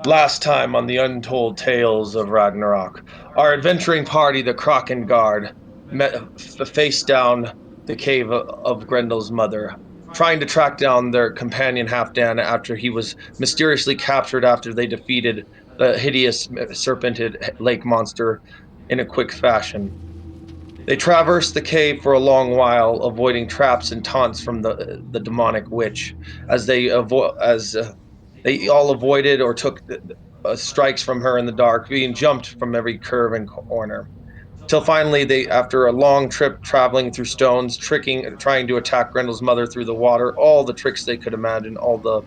Last time on the Untold Tales of Ragnarok, our adventuring party, the Kraken Guard, met face down the cave of Grendel's mother, trying to track down their companion Halfdan after he was mysteriously captured after they defeated the hideous serpented lake monster in a quick fashion. They traversed the cave for a long while, avoiding traps and taunts from the demonic witch, as they all avoided or took strikes from her in the dark, being jumped from every curve and corner. Till finally, after a long trip traveling through stones, trying to attack Grendel's mother through the water, all the tricks they could imagine, all the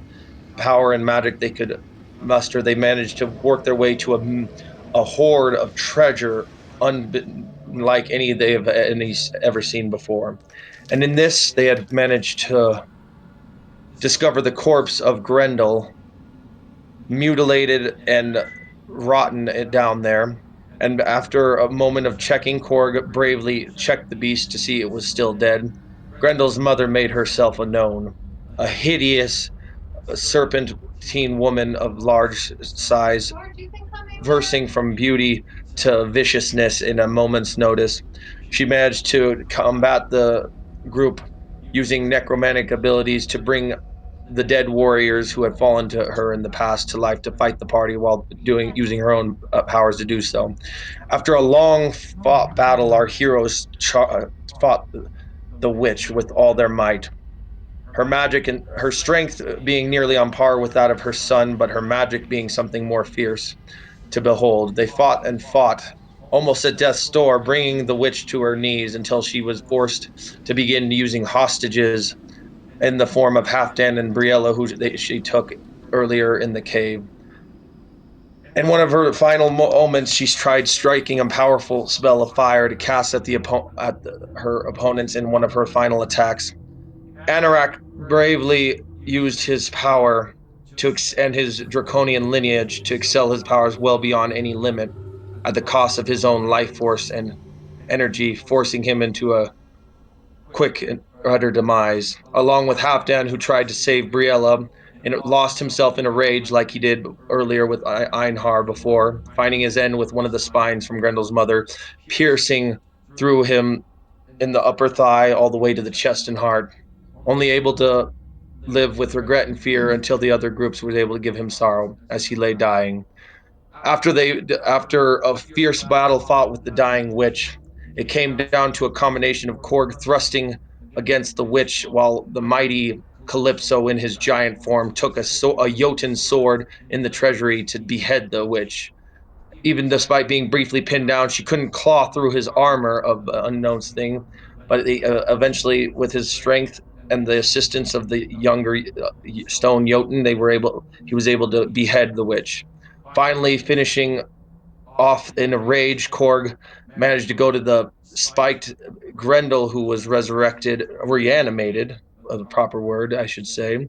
power and magic they could muster, they managed to work their way to a hoard of treasure unlike any they have ever seen before. And in this, they had managed to discover the corpse of Grendel, mutilated and rotten down there. And after a moment of checking, Korg bravely checked the beast to see it was still dead. Grendel's mother made herself known, a hideous serpentine woman of large size, versing from beauty to viciousness in a moment's notice. She managed to combat the group using necromantic abilities to bring the dead warriors who had fallen to her in the past to life to fight the party while using her own powers to do so. After a long fought battle, our heroes fought the witch with all their might. Her magic and her strength being nearly on par with that of her son, but her magic being something more fierce to behold. They fought and fought, almost at death's door, bringing the witch to her knees until she was forced to begin using hostages in the form of Halfdan and Briella, she took earlier in the cave. In one of her final moments, she tried striking a powerful spell of fire to cast at her opponents in one of her final attacks. Anorak bravely used his power and his draconian lineage to excel his powers well beyond any limit, at the cost of his own life force and energy, forcing him into a quick and utter demise, along with Halfdan, who tried to save Briella and lost himself in a rage like he did earlier with Einhar before, finding his end with one of the spines from Grendel's mother, piercing through him in the upper thigh all the way to the chest and heart, only able to live with regret and fear until the other groups were able to give him sorrow as he lay dying. After a fierce battle fought with the dying witch, it came down to a combination of Korg thrusting against the witch, while the mighty Calypso, in his giant form, took a Jotun sword in the treasury to behead the witch. Even despite being briefly pinned down, she couldn't claw through his armor of unknown thing. But eventually, with his strength and the assistance of the younger stone Jotun, he was able to behead the witch. Finally, finishing off in a rage, Korg managed to go to the spiked Grendel, who was reanimated, the proper word, I should say,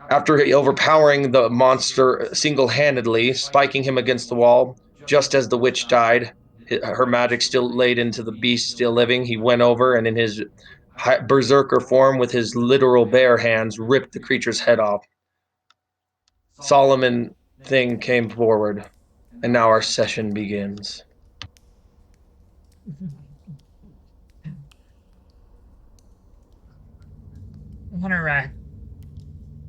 after overpowering the monster single-handedly, spiking him against the wall. Just as the witch died, her magic still laid into the beast still living, he went over and in his berserker form with his literal bare hands ripped the creature's head off. Solomon Thing came forward, and now our session begins. Ragnarok.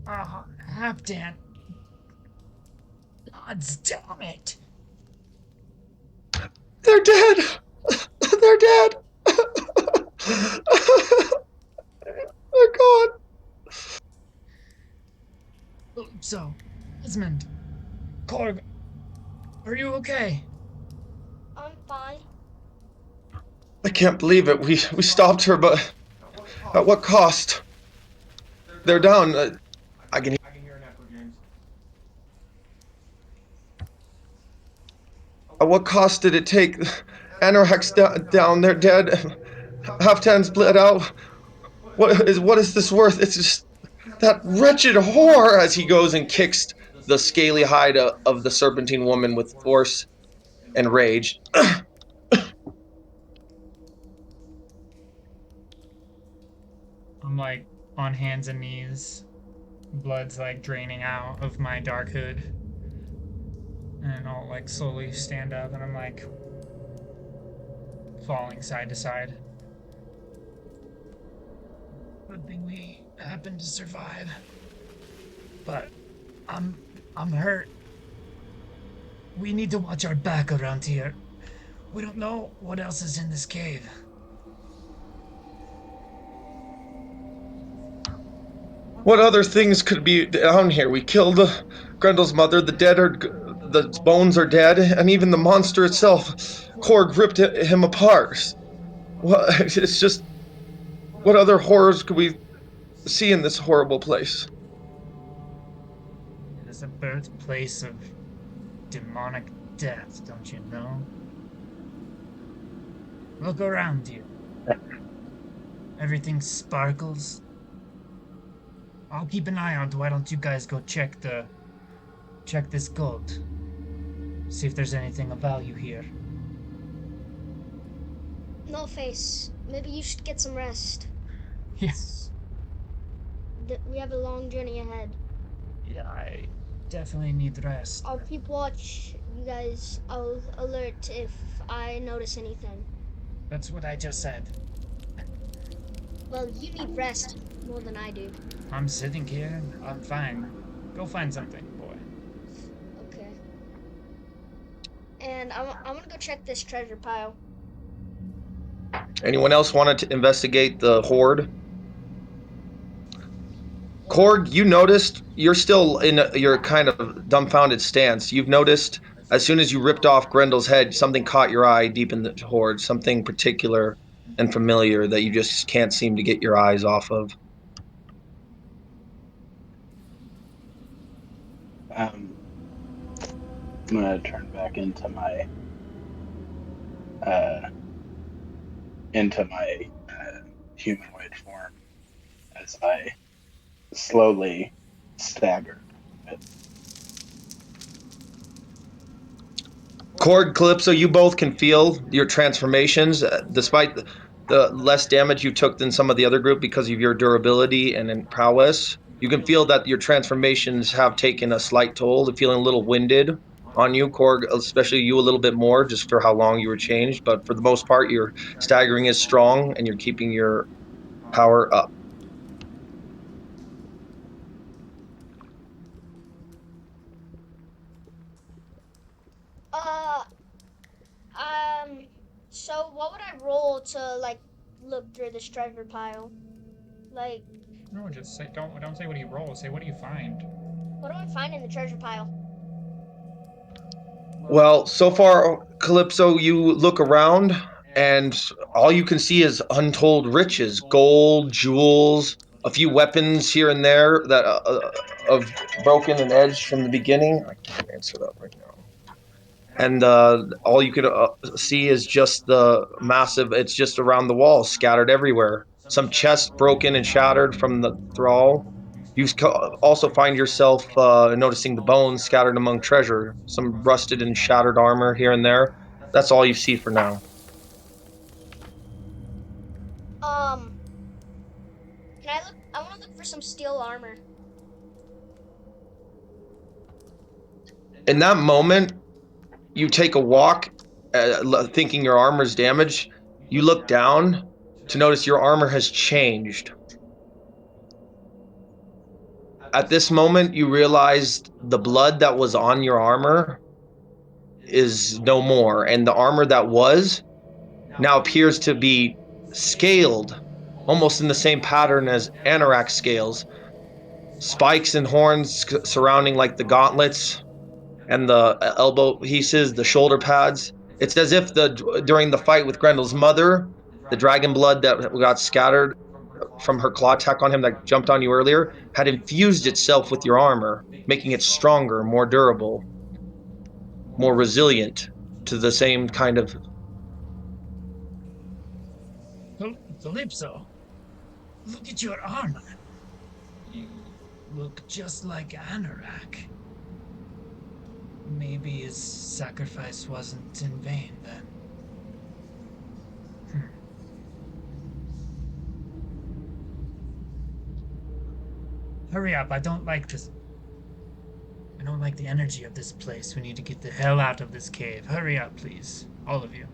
Oh, Halfdan. God's damn it. They're dead! They're dead! They're gone! So, Desmond. Korg. Are you okay? I'm fine. I can't believe it. We stopped her, but at what cost? They're down. I can hear an echo, James. At what cost did it take? Anorak's down. They're dead. Halfdan's bled out. What is this worth? It's just that wretched whore, as he goes and kicks the scaly hide of the serpentine woman with force and rage. I'm like on hands and knees. Blood's like draining out of my dark hood. And I'll like slowly stand up and I'm like falling side to side. Good thing we happened to survive. But I'm I'm hurt. We need to watch our back around here. We don't know what else is in this cave. What other things could be down here? We killed Grendel's mother. The bones are dead, and even the monster itself. Korg ripped him apart. What? It's just what other horrors could we see in this horrible place? It is a birthplace of demonic death, don't you know? Look around you. Everything sparkles. I'll keep an eye on. Why don't you guys go check this gold? See if there's anything of value here. No face. Maybe you should get some rest. Yes. We have a long journey ahead. Yeah, I definitely need rest. I'll keep watch. You guys, I'll alert if I notice anything. That's what I just said. Well, you need rest more than I do. I'm sitting here. I'm fine. Go find something, boy. Okay. And I'm gonna go check this treasure pile. Anyone else wanted to investigate the horde? Korg, you noticed you're still in your kind of dumbfounded stance. You've noticed as soon as you ripped off Grendel's head, something caught your eye deep in the horde, something particular and familiar that you just can't seem to get your eyes off of. I'm gonna turn back uh, into my humanoid form as I slowly stagger. Korg, Calypso, you both can feel your transformations, despite the less damage you took than some of the other group because of your durability and prowess. You can feel that your transformations have taken a slight toll, feeling a little winded on you, Korg, especially you a little bit more just for how long you were changed. But for the most part, your staggering is strong and you're keeping your power up. Uh, um. So what would I roll to like look through this treasure pile? Like, No, just say don't say what do you roll. Say what do you find. what do I find in the treasure pile? Well, so far, Calypso, you look around and all you can see is untold riches, gold, jewels, a few weapons here and there that of broken and edged from the beginning. I can't answer that right now. And all you could see is just the massive. It's just around the walls, scattered everywhere. Some chests broken and shattered from the thrall. You also find yourself noticing the bones scattered among treasure, some rusted and shattered armor here and there. That's all you see for now. Um, can I look? I want to look for some steel armor. In that moment, you take a walk, thinking your armor's damaged. You look down to notice your armor has changed. At this moment, you realize the blood that was on your armor is no more, and the armor that was now appears to be scaled, almost in the same pattern as anorak scales, spikes and horns surrounding like the gauntlets and the elbow pieces, the shoulder pads. It's as if during the fight with Grendel's mother, the dragon blood that got scattered from her claw attack on him that jumped on you earlier had infused itself with your armor, making it stronger, more durable, more resilient to the same kind of. Calypso, look at your armor. You look just like Anorak. Maybe his sacrifice wasn't in vain then. Hurry up, I don't like this. don't like the energy of this place. We need to get the hell out of this cave. Hurry up, please. All of you.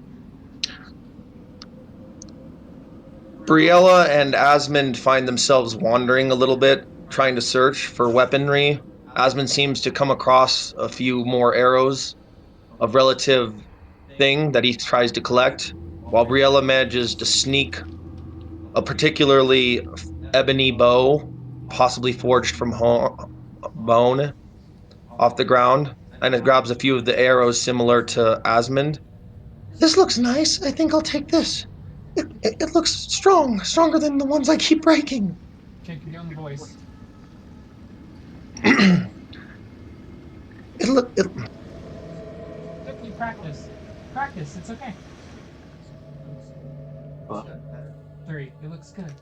Briella and Asmund find themselves wandering a little bit, trying to search for weaponry. Asmund seems to come across a few more arrows of relative thing that he tries to collect, while Briella manages to sneak a particularly ebony bow, possibly forged from bone, off the ground, and it grabs a few of the arrows similar to Asmund. This looks nice. I think I'll take this. It looks strong, stronger than the ones I keep breaking. Okay, keep doing the voice. it look it, Look, you practice. Practice, it's okay. Well, 3. It looks good.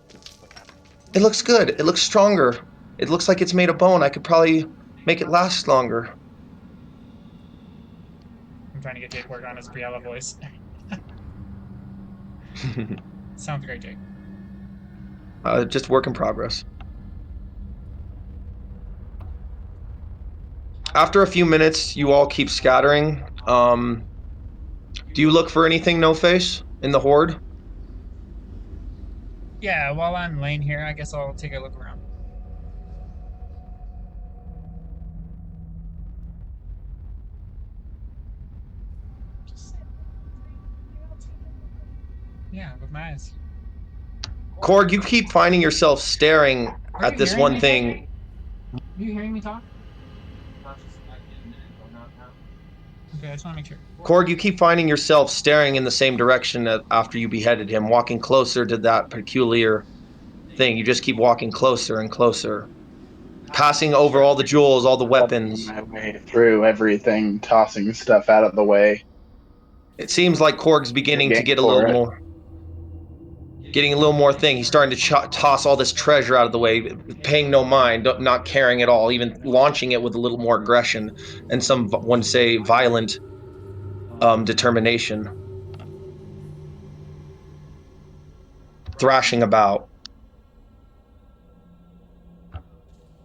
it looks good. It looks stronger. It looks like it's made of bone. I could probably make it last longer. I'm trying to get Jake work on his Briella voice. Sounds great, Jake. Just work in progress. After a few minutes, you all keep scattering. Do you look for anything, No Face, in the horde? Yeah, while I'm laying here, I guess I'll take a look around. Yeah, with my eyes. Korg, you keep finding yourself staring at this one thing. Are you hearing me talk? Okay, I just want to make sure. Korg, you keep finding yourself staring in the same direction after you beheaded him, walking closer to that peculiar thing. You just keep walking closer and closer, passing over all the jewels, all the stepping weapons. my way through everything, tossing stuff out of the way, It seems like Korg's beginning to digging get a little for it. more, getting a little more thing. He's starting to toss all this treasure out of the way, paying no mind, not caring at all, even launching it with a little more aggression and some, one say, violent determination. Thrashing about.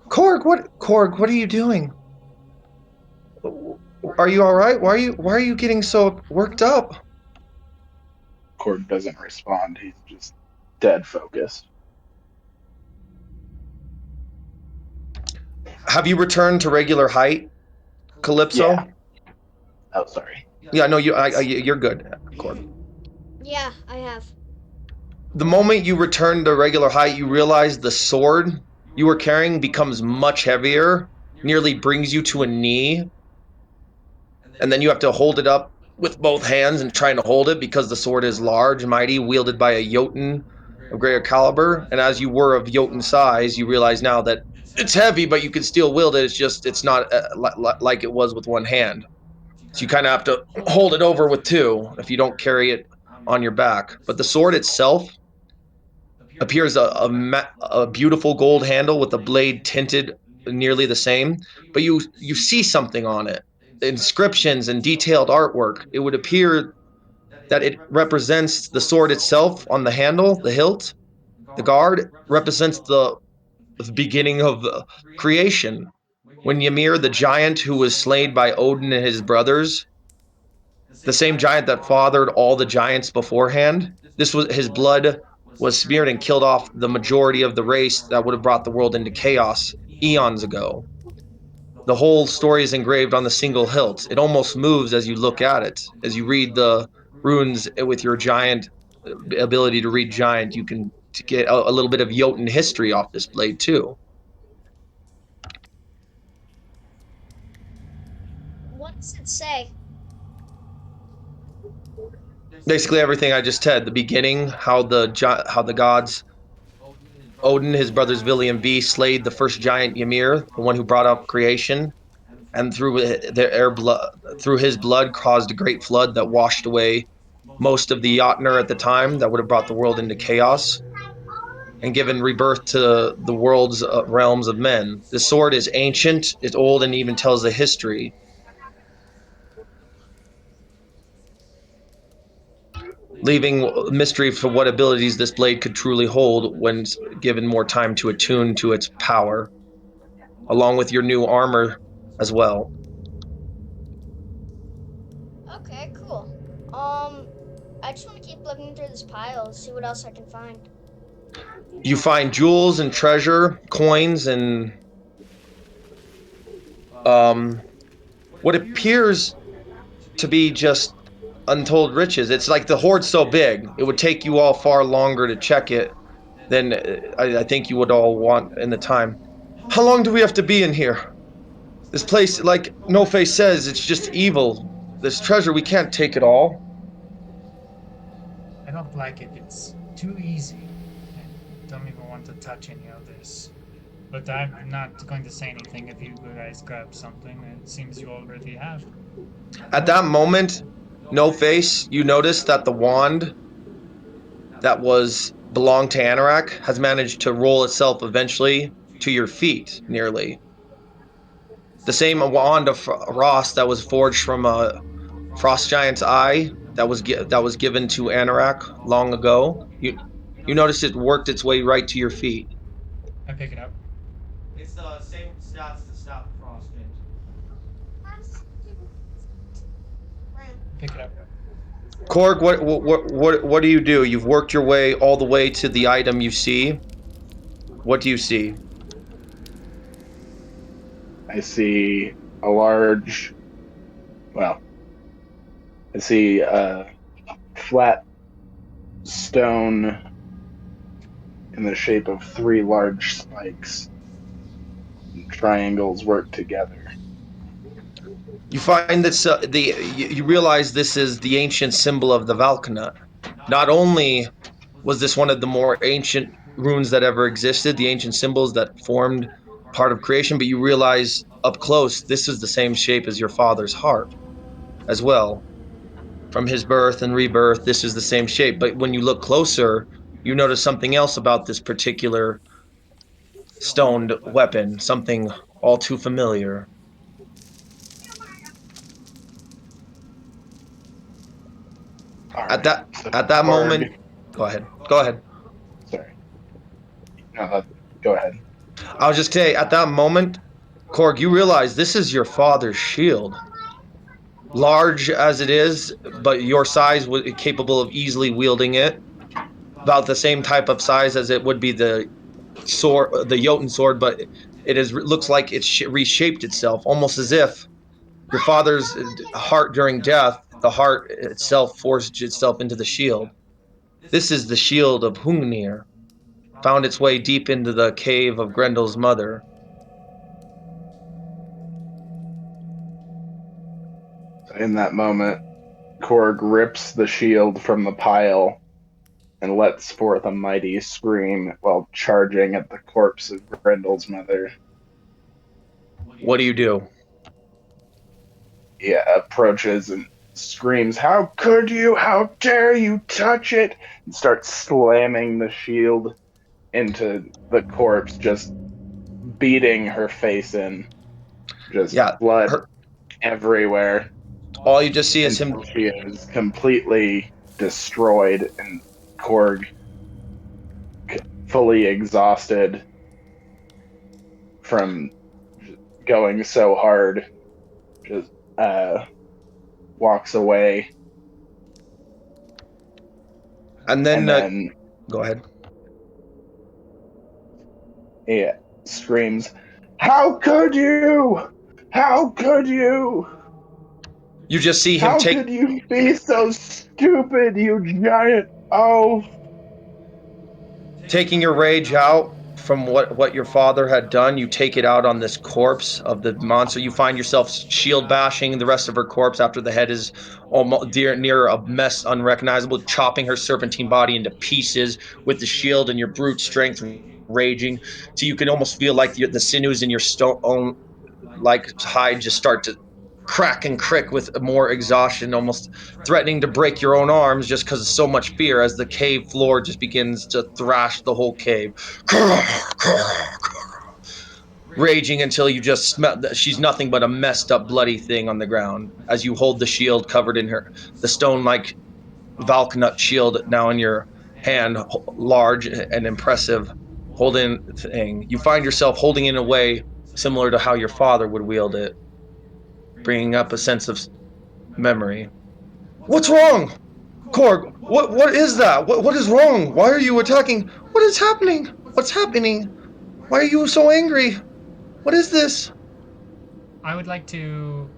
Korg, what are you doing? Are you all right? Why are you getting so worked up? Cord doesn't respond. He's just dead focused. Have you returned to regular height, Yeah. Calypso? Oh, sorry. Yeah, no, you're good, Korg. Yeah, I have. The moment you return to regular height, you realize the sword you were carrying becomes much heavier, nearly brings you to a knee, and then you have to hold it up with both hands and trying to hold it because the sword is large, mighty, wielded by a Jotun of greater caliber. And as you were of Jotun size, you realize now that it's heavy, but you can still wield it. It's not like it was with one hand. So you kind of have to hold it over with two if you don't carry it on your back. But the sword itself appears a beautiful gold handle with a blade tinted nearly the same, but you see something on it, inscriptions and detailed artwork. It would appear that it represents the sword itself on the handle, the hilt, the guard represents the beginning of creation. When Ymir, the giant who was slain by Odin and his brothers, the same giant that fathered all the giants beforehand, this was his blood was smeared and killed off the majority of the race that would have brought the world into chaos eons ago. The whole story is engraved on the single hilt. It almost moves as you look at it. As you read the runes with your giant ability to read giant, you can get a little bit of Jotun history off this blade too. What does it say? Basically everything I just said. The beginning, how the gods Odin, his brothers Vili and Ve, slayed the first giant Ymir, the one who brought up creation, and through his blood, caused a great flood that washed away most of the Jotnar at the time, that would have brought the world into chaos and given rebirth to the world's realms of men. The sword is ancient, it's old, and even tells the history, leaving mystery for what abilities this blade could truly hold when given more time to attune to its power. Along with your new armor, as well. Okay, cool. Um, I just want to keep looking through this pile, see what else I can find. You find jewels and treasure, coins, and um, what appears to be just untold riches. It's like the hoard's so big, it would take you all far longer to check it than I think you would all want in the time. How long do we have to be in here? This place, like No Face says, it's just evil. This treasure, we can't take it all. I don't like it. It's too easy. I don't even want to touch any of this. But I'm not going to say anything if you guys grab something. It seems you already have. At that moment, No Face, you notice that the wand that was belonged to Anorak has managed to roll itself eventually to your feet, nearly. The same wand of Ross that was forged from a frost giant's eye that was given to Anorak long ago. You notice it worked its way right to your feet. I pick it up. It's the same stats to stop frost, James. Pick it up. Korg, what do you do? You've worked your way all the way to the item you see. What do you see? I see a large, well, I see a flat stone in the shape of three large spikes. Triangles work together. You find this you realize this is the ancient symbol of the Valkanut. Not only was this one of the more ancient runes that ever existed, the ancient symbols that formed part of creation, but you realize up close this is the same shape as your father's heart as well. From his birth and rebirth, this is the same shape. But when you look closer, you notice something else about this particular stoned weapon, something all too familiar. All At right. that So at that Korg, moment, go ahead. Go ahead. sorry. No, go ahead. I was just saying, at that moment, Korg, you realize this is your father's shield. Large as it is, but your size was capable of easily wielding it. About the same type of size as it would be the sword, the Jotun sword, but it is looks like it's reshaped itself, almost as if your father's heart during death, the heart itself forged itself into the shield. This is the shield of Hungnir, found its way deep into the cave of Grendel's mother. In that moment, Korg rips the shield from the pile and lets forth a mighty scream while charging at the corpse of Grendel's mother. What do you do? He approaches and screams, "How could you? How dare you touch it?" and starts slamming the shield into the corpse, just beating her face in. Just Yeah, blood her, everywhere all you just see is him. until she is completely destroyed and Korg, fully exhausted from going so hard, just walks away, And and then then go ahead. he screams, "How could you? How could you? You just see him How take could you be so stupid, you giant oaf?" taking your rage out from what your father had done. You take it out on this corpse of the monster. You find yourself shield bashing the rest of her corpse after the head is almost near a mess unrecognizable, chopping her serpentine body into pieces with the shield and your brute strength raging, so you can almost feel like the sinews in your stone like hide just start to crack and crick with more exhaustion, almost threatening to break your own arms just because of so much fear as the cave floor just begins to thrash the whole cave. Raging until you just smell that she's nothing but a messed up bloody thing on the ground as you hold the shield covered in the stone like Valknut shield now in your hand, large and impressive holding thing. You find yourself holding it in a way similar to how your father would wield it. bringing up a sense of memory. What's wrong? Korg, what is that? What is wrong? Why are you attacking? What is happening? What's happening? Why are you so angry? What is this? I would like to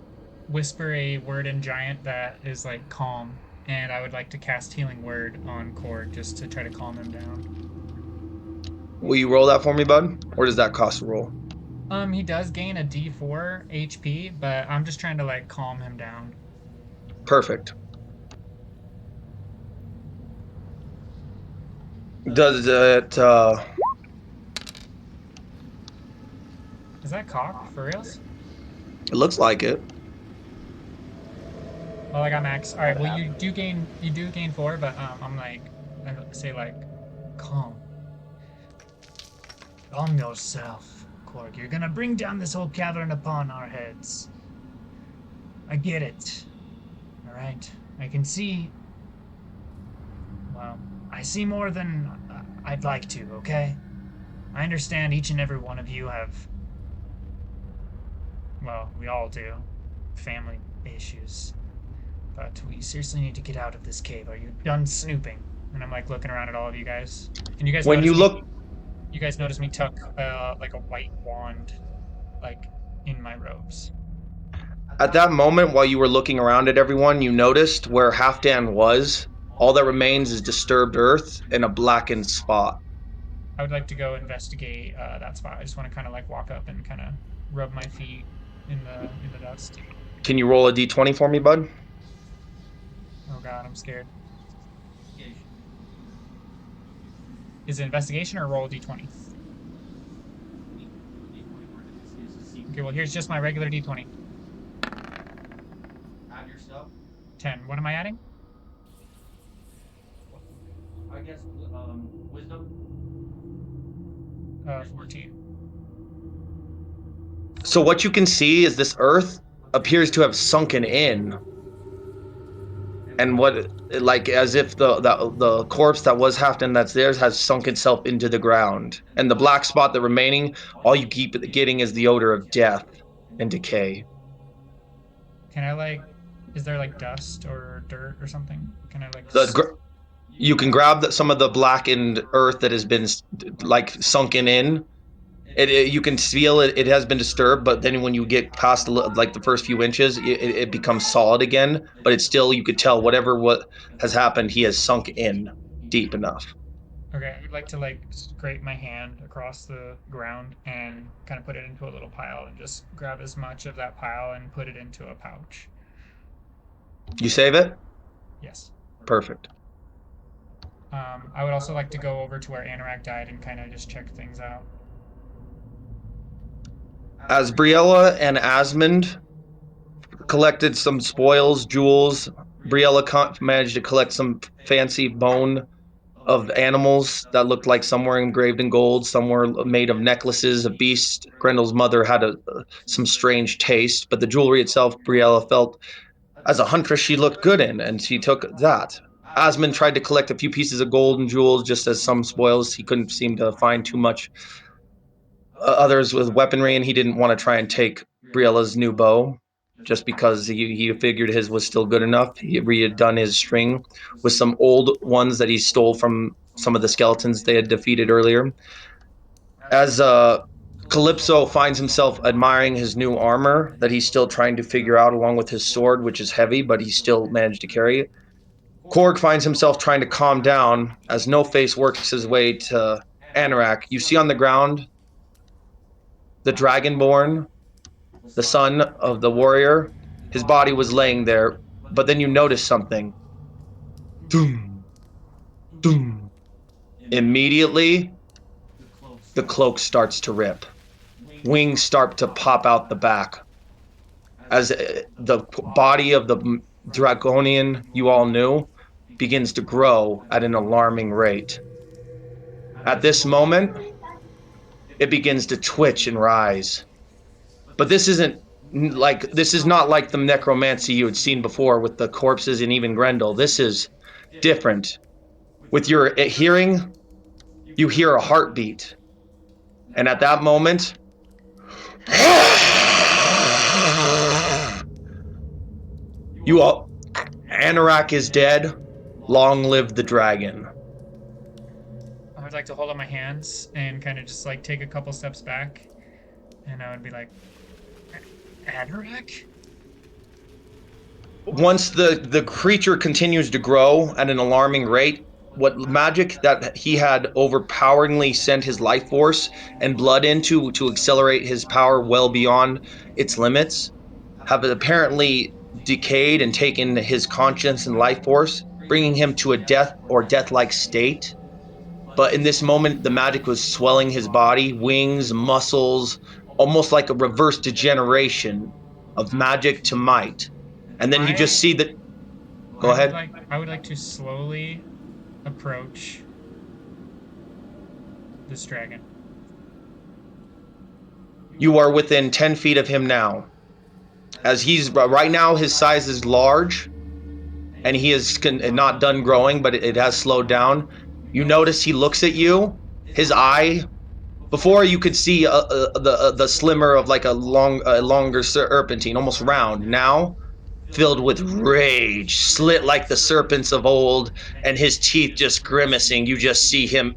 whisper a word in giant that is like calm, and I would like to cast healing word on Korg just to try to calm him down. Will you roll that for me, bud? Or does that cost a roll? He does gain a D4 HP, but I'm just trying to like calm him down. Perfect. Does it, Is that cock for reals? it looks like it. Well, I got max. All right. Well, you do gain 4, but I'm like I say like calm. Calm yourself, Korg. You're gonna bring down this whole cavern upon our heads. I get it. All right. I can see. Well, I see more than I'd like to, okay? I understand each and every one of you have. Well, we all do. Family issues. But we seriously need to get out of this cave. Are you done snooping? And I'm like looking around at all of you guys. And you guys When notice you me, look you guys notice me tuck like a white wand like in my robes. at that moment, while you were looking around at everyone, you noticed where Halfdan was. All that remains is disturbed earth and a blackened spot. I would like to go investigate that spot. I just want to kind of like walk up and kind of rub my feet in the dust. Can you roll a d20 for me, bud? Oh god, I'm scared. Is it investigation or roll d20? Okay, well here's just my regular d20. Add your stuff. 10. What am I adding? I guess wisdom. 14. So what you can see is this earth appears to have sunken in, and what, like, as if the corpse that was Halfdan that's theirs has sunk itself into the ground, and the black spot that remaining, all you keep getting is the odor of death and decay. Can I like? Is there like dust or dirt or something? Can I like? You can grab some of the blackened earth that has been like sunken in. You can feel it. It has been disturbed, but then when you get past like the first few inches, it becomes solid again. But it's still, you could tell what has happened. He has sunk in deep enough. Okay, I would like to like scrape my hand across the ground and kind of put it into a little pile and just grab as much of that pile and put it into a pouch. You save it. Yes. Perfect. I would also like to go over to where Anorak died and kind of just check things out. As Briella and Asmund collected some spoils, jewels, Briella managed to collect some fancy bone of animals that looked like some were engraved in gold, some were made of necklaces of beasts. Grendel's mother had some strange taste, but the jewelry itself, Briella felt as a huntress she looked good in, and she took that. Asmund tried to collect a few pieces of gold and jewels, just as some spoils. He couldn't seem to find too much. Others with weaponry, and he didn't want to try and take Briella's new bow, just because he figured his was still good enough. He had done his string with some old ones that he stole from some of the skeletons they had defeated earlier. As Calypso finds himself admiring his new armor that he's still trying to figure out, along with his sword, which is heavy, but he still managed to carry it. Korg finds himself trying to calm down as No Face works his way to Anorak. You see on the ground the Dragonborn, the son of the warrior. His body was laying there, but then you notice something. Doom, doom. Immediately, the cloak starts to rip. Wings start to pop out the back. As the body of the Dragonian you all knew begins to grow at an alarming rate. At this moment, it begins to twitch and rise. But this is not like the necromancy you had seen before with the corpses and even Grendel. This is different. With your hearing, you hear a heartbeat. And at that moment, You all, Anorak is dead. Long live the dragon. I would like to hold up my hands and kind of just like take a couple steps back, and I would be like, Anorak? Once the creature continues to grow at an alarming rate, what magic that he had overpoweringly sent his life force and blood into to accelerate his power well beyond its limits have apparently decayed and taken his conscience and life force, bringing him to a death or death-like state. But in this moment, the magic was swelling his body, wings, muscles, almost like a reverse degeneration of magic to might. And then you just I see that. Go ahead. I would like to slowly approach this dragon. You are within 10 feet of him now. As he's right now, his size is large and he is not done growing, but it has slowed down. You notice he looks at you. His eye, before you could see the slimmer of like a longer serpentine, almost round. Now filled with rage, slit like the serpents of old, and his teeth just grimacing. You just see him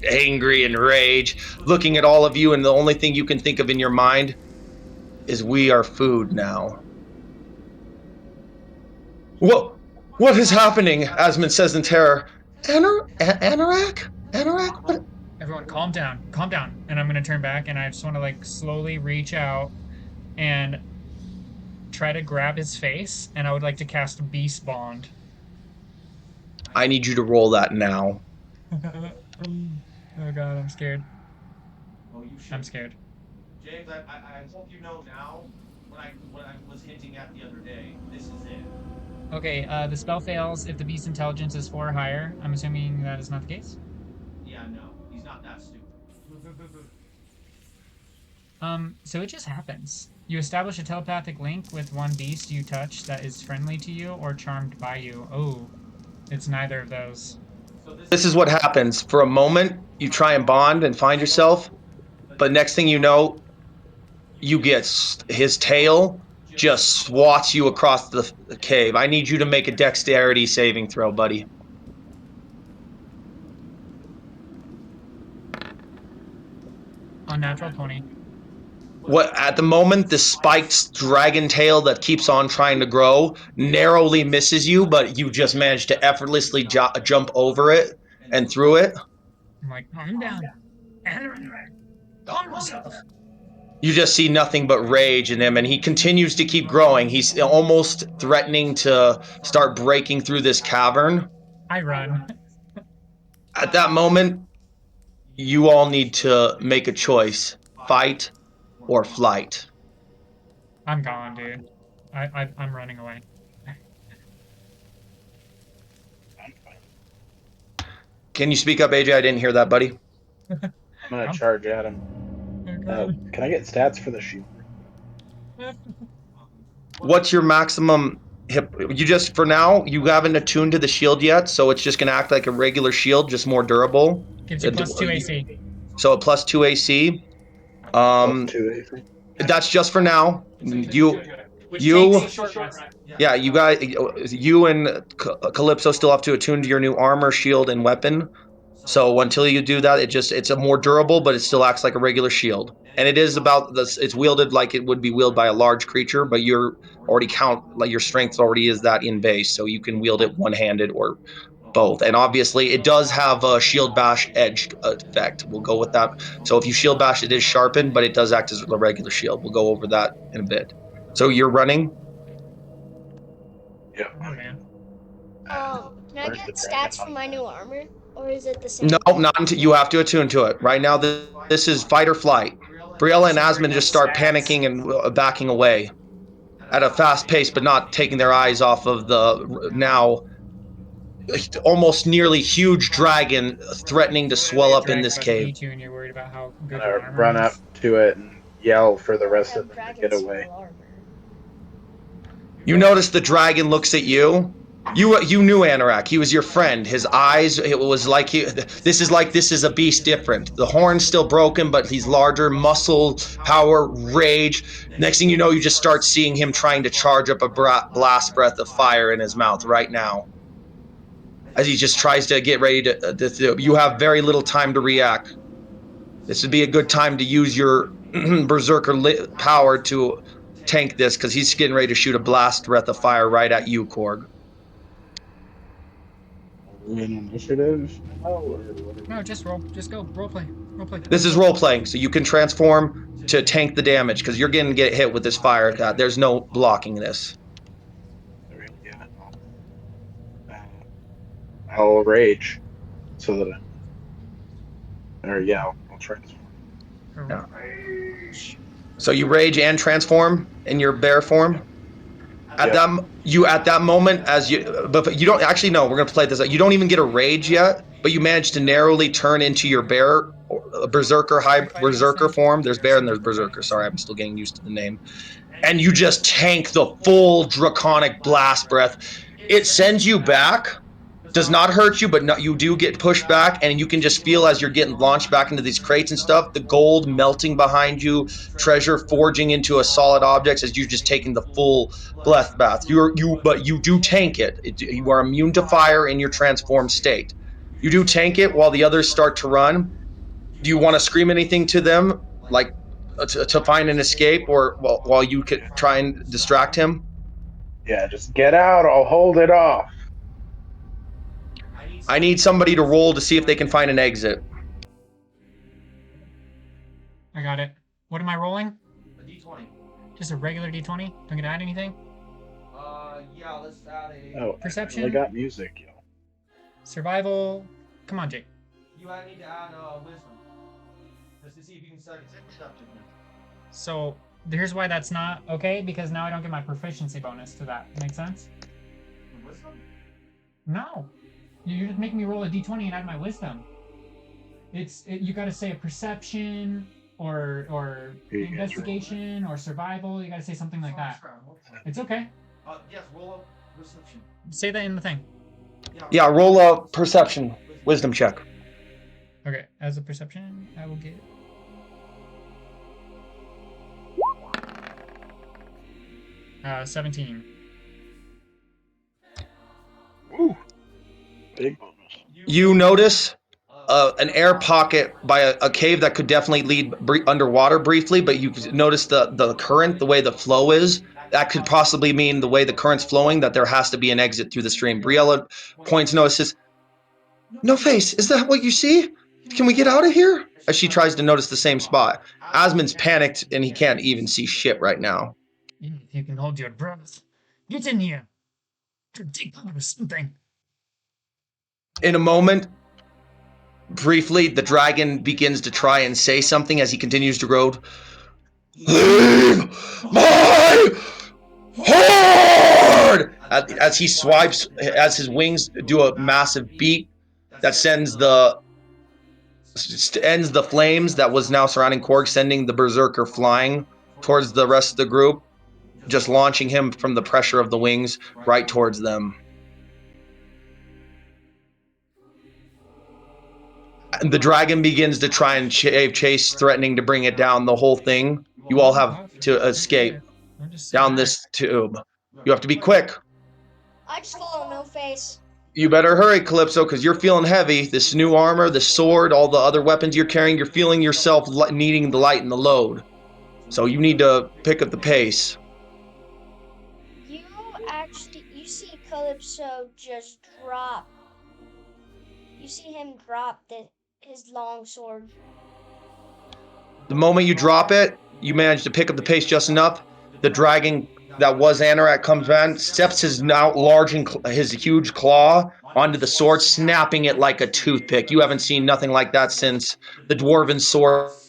angry and rage, looking at all of you, and the only thing you can think of in your mind is we are food now. What is happening? Asmund says in terror. Anorak? Anorak? What? Everyone, calm down, calm down. And I'm gonna turn back, and I just want to like slowly reach out and try to grab his face, and I would like to cast Beast Bond. I need you to roll that now. Oh god, I'm scared. Oh, you should. I'm scared. James, I hope you know now what I was hinting at the other day. This is it. Okay, the spell fails if the beast's intelligence is 4 or higher. I'm assuming that is not the case. Yeah, no, he's not that stupid. So it just happens. You establish a telepathic link with one beast you touch that is friendly to you or charmed by you. Oh, it's neither of those. So This is what happens. For a moment, you try and bond and find yourself, but next thing you know, you get his tail just swats you across the cave. I need you to make a dexterity saving throw, buddy. Unnatural 20. What at the moment, the spiked dragon tail that keeps on trying to grow narrowly misses you, but you just manage to effortlessly jump over it and through it. I'm like, calm down. Calm yourself. You just see nothing but rage in him, and he continues to keep growing. He's almost threatening to start breaking through this cavern. I run. At that moment, you all need to make a choice: fight or flight. I'm gone, dude. I'm running away. Can you speak up, AJ? I didn't hear that, buddy. I'm gonna charge at him. Can I get stats for the shield? What's your maximum hit? You just, for now, you haven't attuned to the shield yet, so it's just going to act like a regular shield, just more durable. Gives you plus 2 AC. So a plus 2 AC. Plus 2 AC. That's just for now. You, Yeah. yeah, you guys, you and Calypso still have to attune to your new armor, shield, and weapon. So until you do that, it's a more durable, but it still acts like a regular shield. And it is about this. It's wielded like it would be wielded by a large creature, but you're already like your strength already is that in base, so you can wield it one-handed or both. And obviously, it does have a shield bash edge effect. We'll go with that. So if you shield bash, it is sharpened, but it does act as a regular shield. We'll go over that in a bit. So you're running. Yeah. Oh man. Can I get stats for my new armor, or is it the same? No, not until you have to attune to it. Right now, this is fight or flight. Briella and Asmund just start panicking and backing away at a fast pace, but not taking their eyes off of the now almost nearly huge dragon threatening to swell up in this cave. Beat you and you're worried about how I'm good your gonna armor run is. up to it and yell for the rest of Have them to dragon get away. scale armor. You notice the dragon looks at you, You knew Anorak. He was your friend. His eyes, it was like this is a beast different. The horn's still broken, but he's larger, muscle, power, rage. Next thing you know, you just start seeing him trying to charge up a blast breath of fire in his mouth right now, as he just tries to get ready to you have very little time to react. This would be a good time to use your berserker power to tank this, because he's getting ready to shoot a blast breath of fire right at you, Korg. Are we in initiative now, or what are No, we? just roll. Just go. Role play. Role play. This is role playing, so you can transform to tank the damage, because you're going to get hit with this fire. There's no blocking this. Yeah. I'll rage, so that, or yeah, I'll transform. Yeah. So you rage and transform in your bear form. At that moment, as you, but you don't actually know. We're gonna play this. You don't even get a rage yet, but you manage to narrowly turn into your bear, berserker, high berserker form. There's bear and there's berserker. Sorry, I'm still getting used to the name. And you just tank the full draconic blast breath. It sends you back, does not hurt you, but no, you do get pushed back, and you can just feel as you're getting launched back into these crates and stuff, the gold melting behind you, treasure forging into a solid objects as you're just taking the full breath bath. But you do tank it. You are immune to fire in your transformed state. You do tank it while the others start to run. Do you want to scream anything to them, like to find an escape, or while you could try and distract him? Yeah, just get out. I'll hold it off. I need somebody to roll to see if they can find an exit. I got it. What am I rolling? A D20. Just a regular D20? Don't get to add anything? Yeah, let's add a. Oh, Perception? I got music, yo. Survival. Come on, Jake. You need to add wisdom. Just to see if you can study perception. So here's why that's not okay, because now I don't get my proficiency bonus to that. Make sense? Wisdom? No. You just make me roll a d20 and add my wisdom. You got to say a perception or investigation or survival. You got to say something like that. It's okay. Yes, roll a perception. Say that in the thing. Yeah, roll a perception wisdom check. Okay, as a perception, I will get 17. Woo. Big bonus. You notice an air pocket by a cave that could definitely lead underwater briefly, but you notice the current, the way the flow is. That could possibly mean the way the current's flowing, that there has to be an exit through the stream. Briella points, notices, "No face, is that what you see? Can we get out of here?" As she tries to notice the same spot. Asmund's panicked and he can't even see shit right now. If you can hold your breath, get in here. Take out something. In a moment, briefly, the dragon begins to try and say something as he continues to grow. "Leave my horde!" As he swipes, as his wings do a massive beat that ends the flames that was now surrounding Korg, sending the berserker flying towards the rest of the group, just launching him from the pressure of the wings right towards them. And the dragon begins to try and chase, threatening to bring it down, the whole thing. You all have to escape down this tube. You have to be quick. I just follow No Face. You better hurry, Calypso, because you're feeling heavy. This new armor, the sword, all the other weapons you're carrying, you're feeling yourself needing the light and the load. So you need to pick up the pace. You see Calypso just drop. You see him drop his long sword. The moment you drop it, you manage to pick up the pace just enough. The dragon that was Anorak comes in, steps his now his huge claw onto the sword, snapping it like a toothpick. You haven't seen nothing like that since the dwarven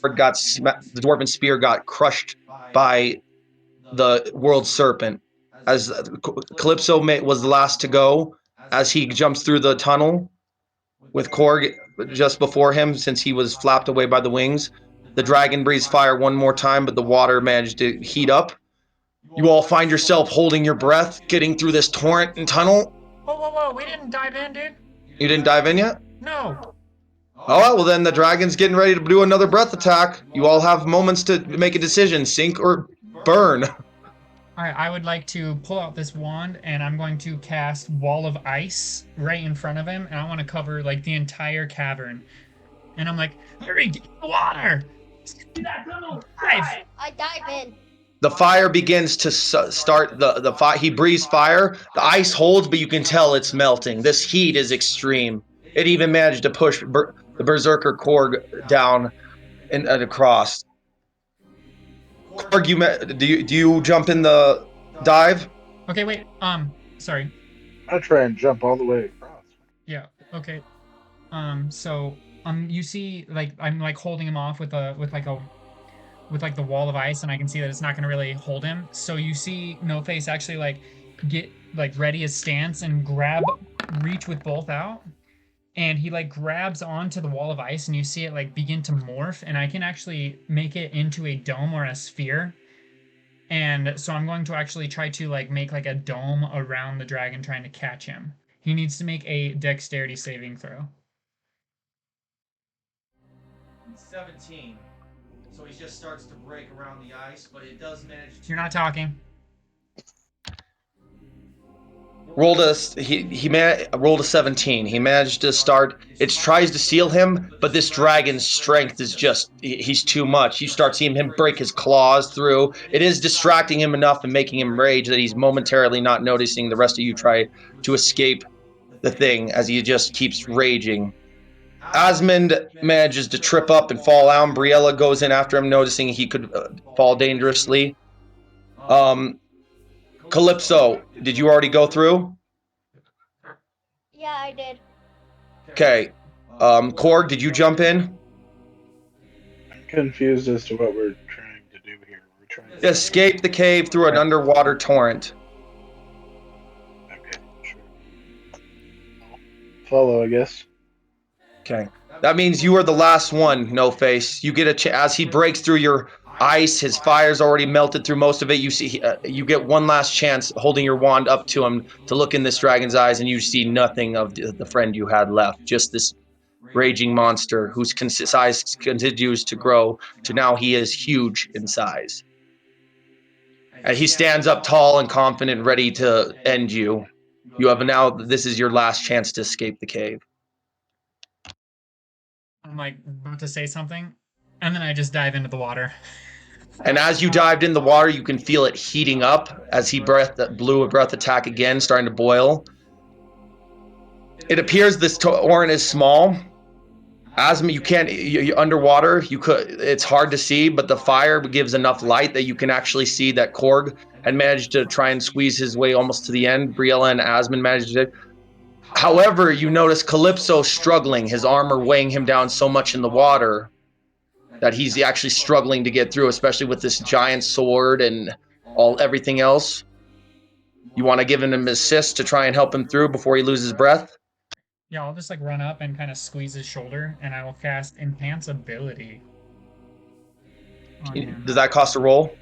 the dwarven spear got crushed by the world serpent. As Calypso was the last to go, as he jumps through the tunnel with Korg just before him, since he was flapped away by the wings. The dragon breathes fire one more time, but the water managed to heat up. You all find yourself holding your breath, getting through this torrent and tunnel. Whoa! We didn't dive in, dude. You didn't dive in yet? No. Oh, well then the dragon's getting ready to do another breath attack. You all have moments to make a decision, sink or burn. All right, I would like to pull out this wand and I'm going to cast Wall of Ice right in front of him, and I want to cover like the entire cavern. And I'm like, hurry, get in the water! Dive! I dive in. The fire begins to start the fire. He breathes fire. The ice holds, but you can tell it's melting. This heat is extreme. It even managed to push the berserker Korg down and across. Korg, do you jump in the dive? Okay, wait. Sorry. I try and jump all the way across. Yeah. Okay. So you see, like I'm like holding him off with the wall of ice, and I can see that it's not going to really hold him. So you see No Face actually like get like ready his stance and reach with both out, and he like grabs onto the wall of ice, and you see it like begin to morph, and I can actually make it into a dome or a sphere. And so I'm going to actually try to like make like a dome around the dragon, trying to catch him. He needs to make a dexterity saving throw. 17. So he just starts to break around the ice, but it does manage to. You're not talking. Rolled rolled a 17. He managed to start. It tries to steal him, but this dragon's strength is he's too much. You start seeing him break his claws through. It is distracting him enough and making him rage that he's momentarily not noticing the rest of you try to escape the thing as he just keeps raging. Osmond manages to trip up and fall down. Briella goes in after him, noticing he could fall dangerously. Calypso, did you already go through? Yeah, I did. Okay. Korg, did you jump in? I'm confused as to what we're trying to do here. We're trying to Escape the cave through an underwater torrent. Okay, sure. I'll follow, I guess. Okay. That means you are the last one, No Face. You get as he breaks through your ice, his fire's already melted through most of it. You see, you get one last chance holding your wand up to him to look in this dragon's eyes, and you see nothing of the friend you had left. Just this raging monster whose size continues to grow to now he is huge in size. And he stands up tall and confident, ready to end you. You have now, this is your last chance to escape the cave. I'm like about to say something, and then I just dive into the water. And as you dived in the water, you can feel it heating up as he blew a breath attack again, starting to boil. It appears this torrent is small. Asthma, you're underwater. It's hard to see, but the fire gives enough light that you can actually see that Korg had managed to try and squeeze his way almost to the end. Briella and Asmund managed to. However, you notice Calypso struggling, his armor weighing him down so much in the water that he's actually struggling to get through, especially with this giant sword and everything else. You want to give him an assist to try and help him through before he loses breath? Yeah, I'll just like run up and kind of squeeze his shoulder, and I will cast Enhance Ability on him. Does that cost a roll?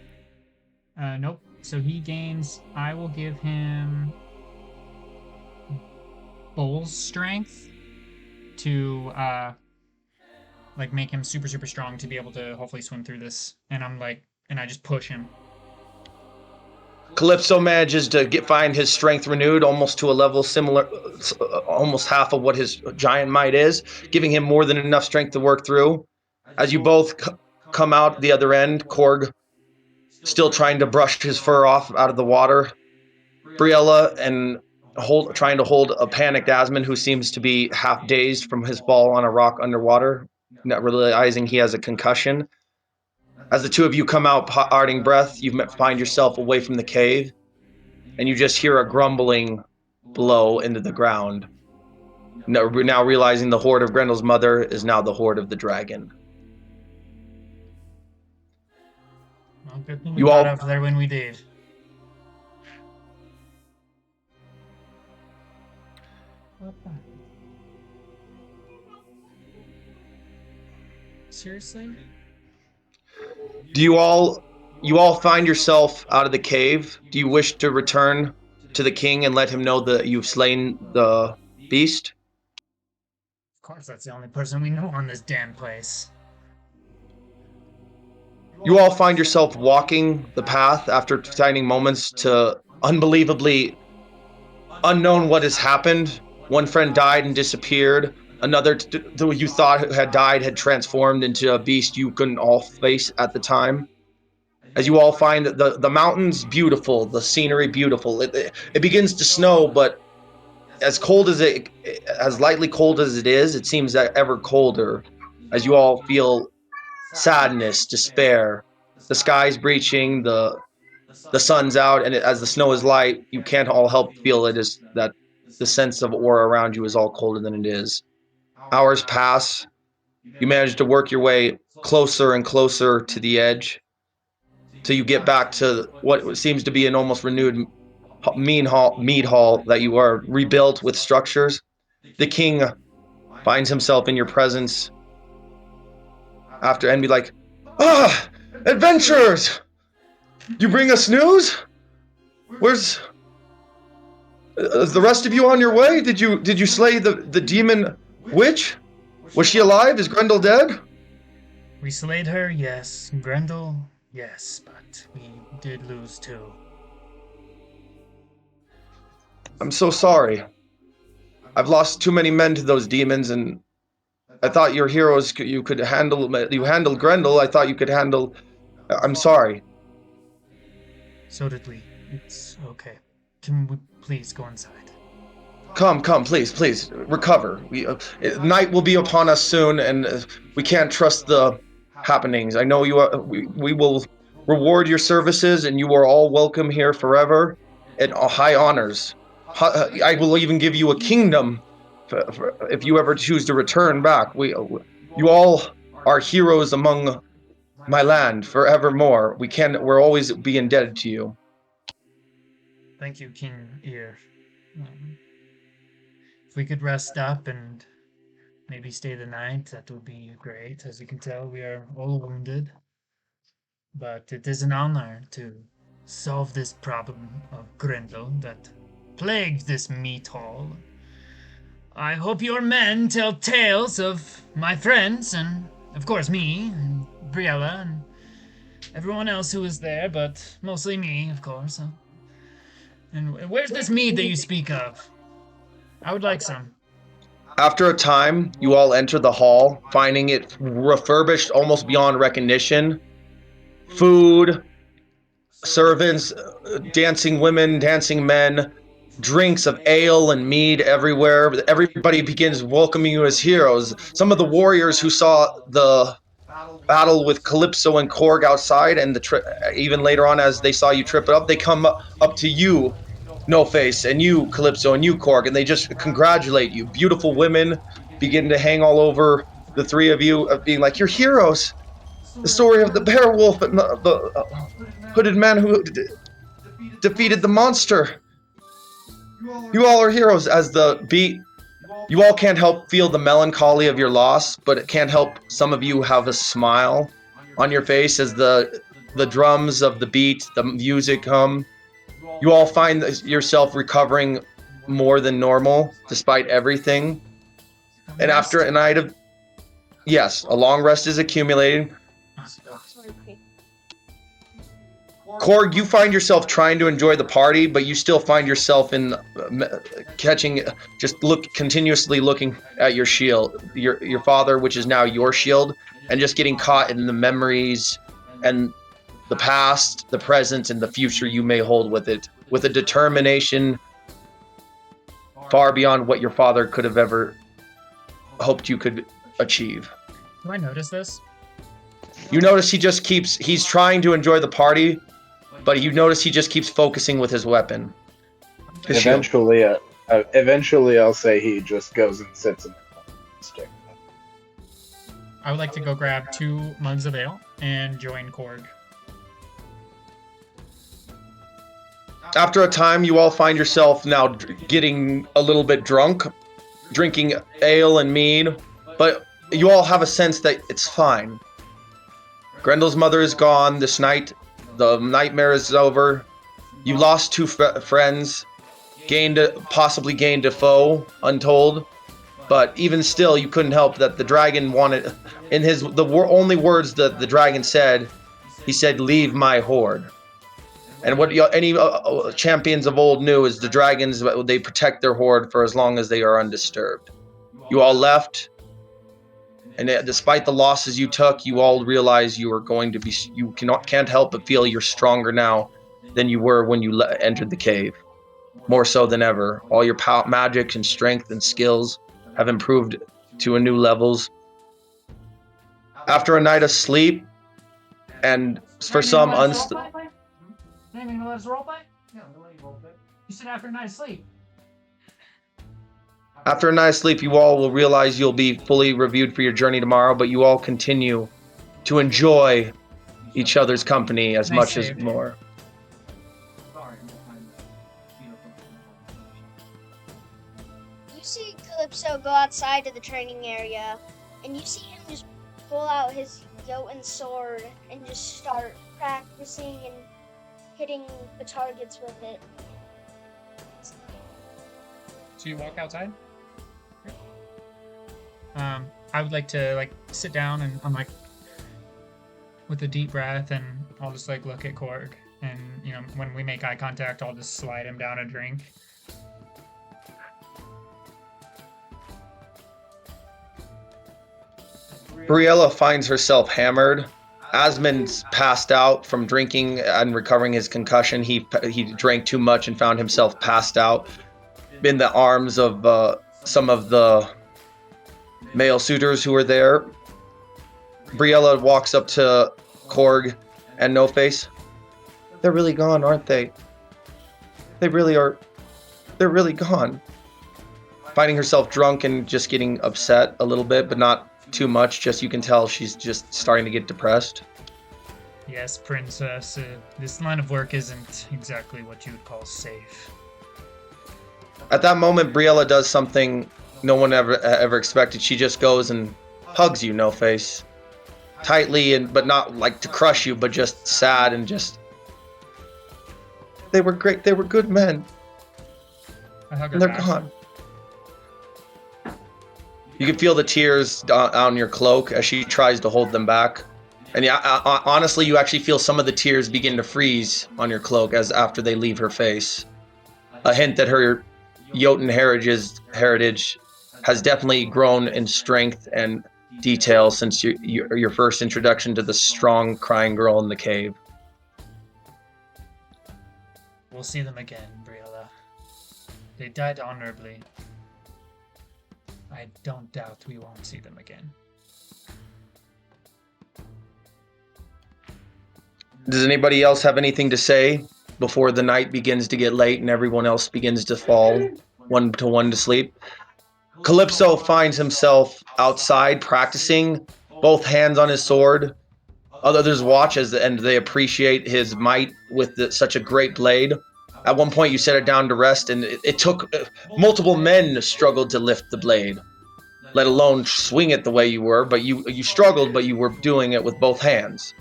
Nope. So I will give him Bull's Strength to like make him super strong to be able to hopefully swim through this. And I just push him. Calypso manages to find his strength renewed almost to a level similar, almost half of what his giant might is, giving him more than enough strength to work through. As you both come out the other end, Korg still trying to brush his fur off out of the water. Briella and trying to hold a panicked Asmund who seems to be half dazed from his fall on a rock underwater, not realizing he has a concussion. As the two of you come out parting breath, you find yourself away from the cave, and you just hear a grumbling blow into the ground. Now realizing the horde of Grendel's mother is now the horde of the dragon. Well, good thing we got out there when we did. Seriously? Do you all find yourself out of the cave? Do you wish to return to the king and let him know that you've slain the beast? Of course, that's the only person we know on this damn place. You all find yourself walking the path after finding moments to unbelievably unknown what has happened. One friend died and disappeared. Another who you thought had died had transformed into a beast you couldn't all face at the time. As you all find that the mountains beautiful, the scenery beautiful. It begins to snow, but as cold as as lightly cold as it is, it seems that ever colder as you all feel sadness, despair. The sky's breaching, the sun's out, and as the snow is light, you can't all help feel it is that the sense of aura around you is all colder than it is. Hours pass. You manage to work your way closer and closer to the edge till you get back to what seems to be an almost renewed mead hall that you are rebuilt with structures. The king finds himself in your presence after and be like, "Ah, adventurers! You bring us news? Where's is the rest of you on your way? Did you slay the demon witch? Was she alive? Is Grendel dead?" We slayed her, yes. Grendel, yes, but we did lose too. I'm so sorry. I've lost too many men to those demons, and I thought your heroes you could handle. You handled Grendel. I thought you could handle. I'm sorry. So did we. It's okay. Can we please go inside? Come, please, recover. Night will be upon us soon, and we can't trust the happenings. I know you are. We will reward your services, and you are all welcome here forever, and high honors. I will even give you a kingdom if you ever choose to return back. You all are heroes among my land forevermore. We're always be indebted to you. Thank you, King Ear. If we could rest up and maybe stay the night, that would be great. As you can tell, we are all wounded. But it is an honor to solve this problem of Grendel that plagued this meat hall. I hope your men tell tales of my friends and, of course, me and Briella and everyone else who was there, but mostly me, of course. And where's this mead that you speak of? I would like some. After a time, you all enter the hall, finding it refurbished almost beyond recognition. Food, servants, dancing women, dancing men, drinks of ale and mead everywhere. Everybody begins welcoming you as heroes. Some of the warriors who saw the battle with Calypso and Korg outside, and even later on as they saw you trip it up, they come up to you, No Face, and you, Calypso, and you, Korg, and they just congratulate you. Beautiful women begin to hang all over the three of you, being like, "You're heroes." The story of the bear wolf and the hooded man who defeated the monster. You all are heroes. As the beat, you all can't help feel the melancholy of your loss, but it can't help some of you have a smile on your face as the drums of the beat, the music come. You all find yourself recovering more than normal despite everything. And after a night of, yes, a long rest is accumulating. Korg, you find yourself trying to enjoy the party, but you still find yourself in continuously looking at your shield, your father, which is now your shield, and just getting caught in the memories and the past, the present, and the future you may hold with it, with a determination far beyond what your father could have ever hoped you could achieve. Do I notice this? You notice he's trying to enjoy the party, but you notice he just keeps focusing with his weapon. Eventually, I'll say he just goes and sits in the stick. I would like to go grab 2 mugs of ale and join Korg. After a time, you all find yourself now getting a little bit drunk, drinking ale and mead, but you all have a sense that it's fine. Grendel's mother is gone this night. The nightmare is over. You lost 2 friends. possibly gained a foe, Untold. But even still, you couldn't help that the dragon wanted, in only words that the dragon said, he said, "Leave my horde." And what any champions of old knew is the dragons, they protect their horde for as long as they are undisturbed. You all left, and despite the losses you took, you all realize you are going to be. You can't help but feel you're stronger now than you were when you entered the cave. More so than ever, all your magic and strength and skills have improved to a new levels. After a night of sleep, and for some Not even gonna let us roleplay? No, we'll let you roleplay. You said after a night of sleep. After a night of sleep, you all will realize you'll be fully reviewed for your journey tomorrow, but you all continue to enjoy each other's company as Nice much save. as more. You see Calypso go outside of the training area, and you see him just pull out his Jotun sword and just start practicing and hitting the targets with it. So you walk outside? I would like to sit down, and I'm with a deep breath, and I'll just look at Korg, and when we make eye contact, I'll just slide him down a drink. Briella finds herself hammered. Asmund's passed out from drinking and recovering his concussion. He drank too much and found himself passed out in the arms of some of the male suitors who were there. Briella walks up to Korg and No Face. They're really gone, aren't they? They really are. They're really gone. Finding herself drunk and just getting upset a little bit, but not too much. Just you can tell she's just starting to get depressed. Yes, princess. This line of work isn't exactly what you would call safe. At that moment, Briella does something no one ever expected. She just goes and hugs you, No Face, tightly, but not to crush you, but just sad and just. They were great. They were good men. I hug her And they're back. gone. You can feel the tears on your cloak as she tries to hold them back. And yeah, honestly, you actually feel some of the tears begin to freeze on your cloak as after they leave her face. A hint that her Jotun heritage has definitely grown in strength and detail since your first introduction to the strong, crying girl in the cave. We'll see them again, Briella. They died honorably. I don't doubt we won't see them again. Does anybody else have anything to say before the night begins to get late and everyone else begins to fall one to sleep? Calypso finds himself outside practicing, both hands on his sword. Others watch and they appreciate his might with such a great blade. At one point, you set it down to rest, and it took multiple men struggled to lift the blade, let alone swing it the way you were. But you struggled, but you were doing it with both hands.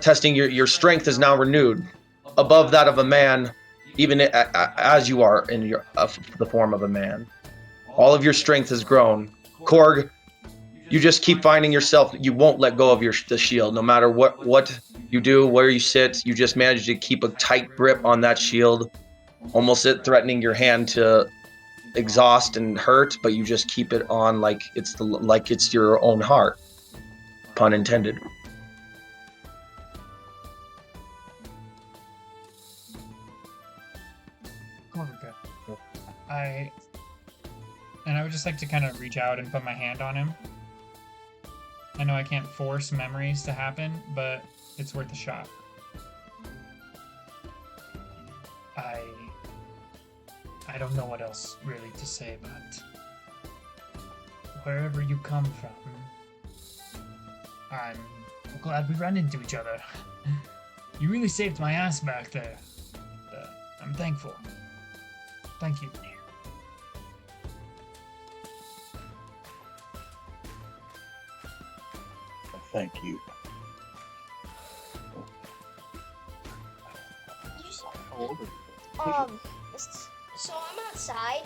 Testing your strength is now renewed, above that of a man, even as you are in the form of a man. All of your strength has grown. Korg, you just keep finding yourself. You won't let go of the shield, no matter what you do, where you sit. You just manage to keep a tight grip on that shield, almost threatening your hand to exhaust and hurt, but you just keep it on like it's your own heart. Pun intended. I would just like to kind of reach out and put my hand on him. I know I can't force memories to happen, but it's worth a shot. I don't know what else really to say, but wherever you come from, I'm glad we ran into each other. You really saved my ass back there. I'm thankful. Thank you. Thank you. So I'm outside.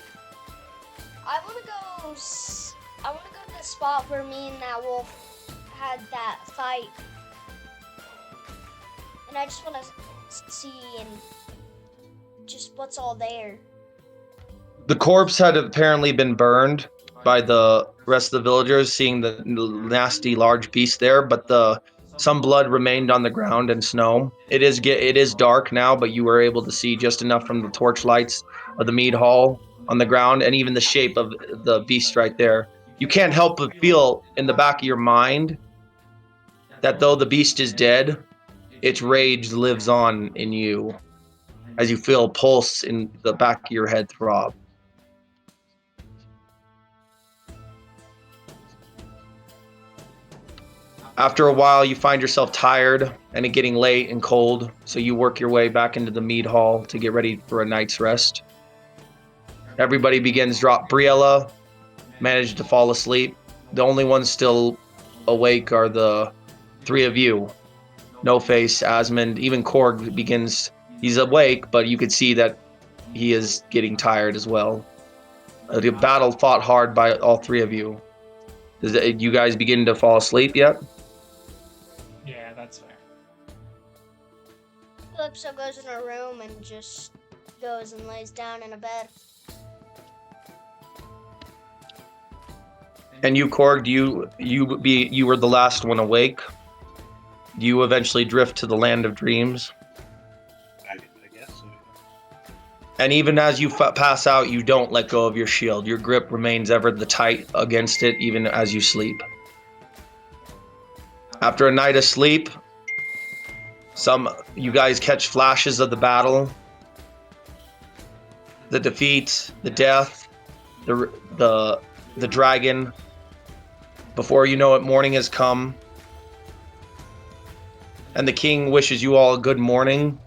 I want to go. I want to go to the spot where me and that wolf had that fight, and I just want to see and just what's all there. The corpse had apparently been burned by the rest of the villagers, seeing the nasty large beast there, but some blood remained on the ground and snow. It is dark now, but you were able to see just enough from the torch lights of the mead hall on the ground, and even the shape of the beast right there. You can't help but feel in the back of your mind that though the beast is dead, its rage lives on in you as you feel a pulse in the back of your head throb. After a while, you find yourself tired and it getting late and cold, so you work your way back into the mead hall to get ready for a night's rest. Everybody begins drop. Briella managed to fall asleep. The only ones still awake are the three of you. No Face, Asmund, even Korg begins. He's awake, but you could see that he is getting tired as well. The battle fought hard by all three of you. You guys begin to fall asleep yet? Yeah, that's fair. Calypso goes in her room and just goes and lays down in a bed. And you, Korg, you were the last one awake. Do you eventually drift to the land of dreams? I guess so. And even as you pass out, you don't let go of your shield. Your grip remains ever the tight against it, even as you sleep. After a night of sleep, you guys catch flashes of the battle, the defeat, the death, the dragon. Before you know it, morning has come, and the king wishes you all a good morning.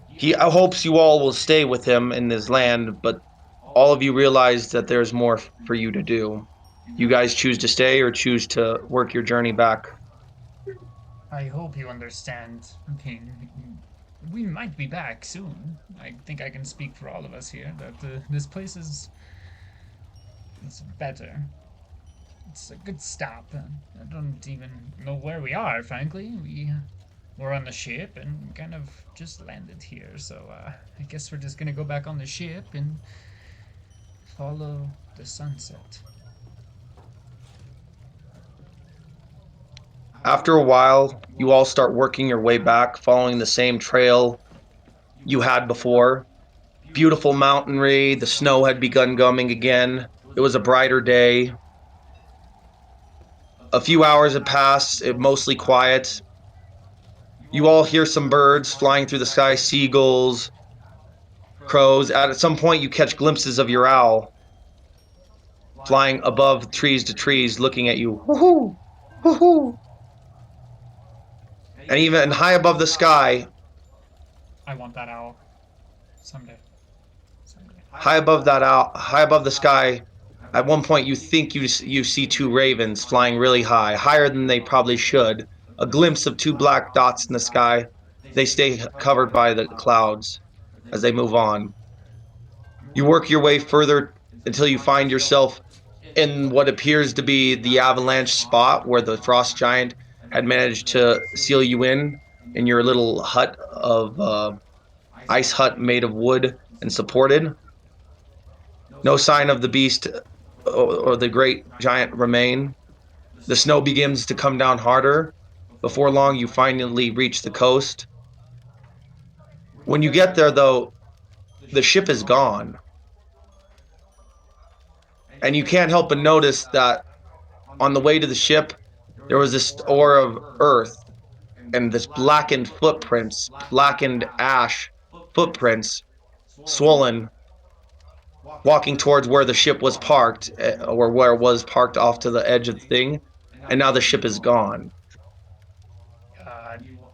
He hopes you all will stay with him in his land, but all of you realize that there's more for you to do. You guys choose to stay or choose to work your journey back? I hope you understand, King. We might be back soon. I think I can speak for all of us here that this place is better. It's a good stop. I don't even know where we are, frankly. We're on the ship and kind of just landed here, so I guess we're just gonna go back on the ship and follow the sunset. After a while, you all start working your way back, following the same trail you had before. Beautiful mountainry, the snow had begun coming again. It was a brighter day. A few hours had passed, it mostly quiet. You all hear some birds flying through the sky, seagulls, crows. At some point, you catch glimpses of your owl flying above trees to trees, looking at you. Woohoo! Woohoo! And even high above the sky, I want that owl. Someday. high above the sky, at one point you think you see two ravens flying really high, higher than they probably should. A glimpse of two black dots in the sky. They stay covered by the clouds as they move on. You work your way further until you find yourself in what appears to be the avalanche spot where the frost giant had managed to seal you in your little hut of ice hut made of wood and supported. No sign of the beast or the great giant remain. The snow begins to come down harder. Before long, you finally reach the coast. When you get there, though, the ship is gone. And you can't help but notice that on the way to the ship, there was this ore of earth and this blackened footprints, blackened ash footprints, swollen, walking towards where the ship was parked, or where it was parked off to the edge of the thing, and now the ship is gone.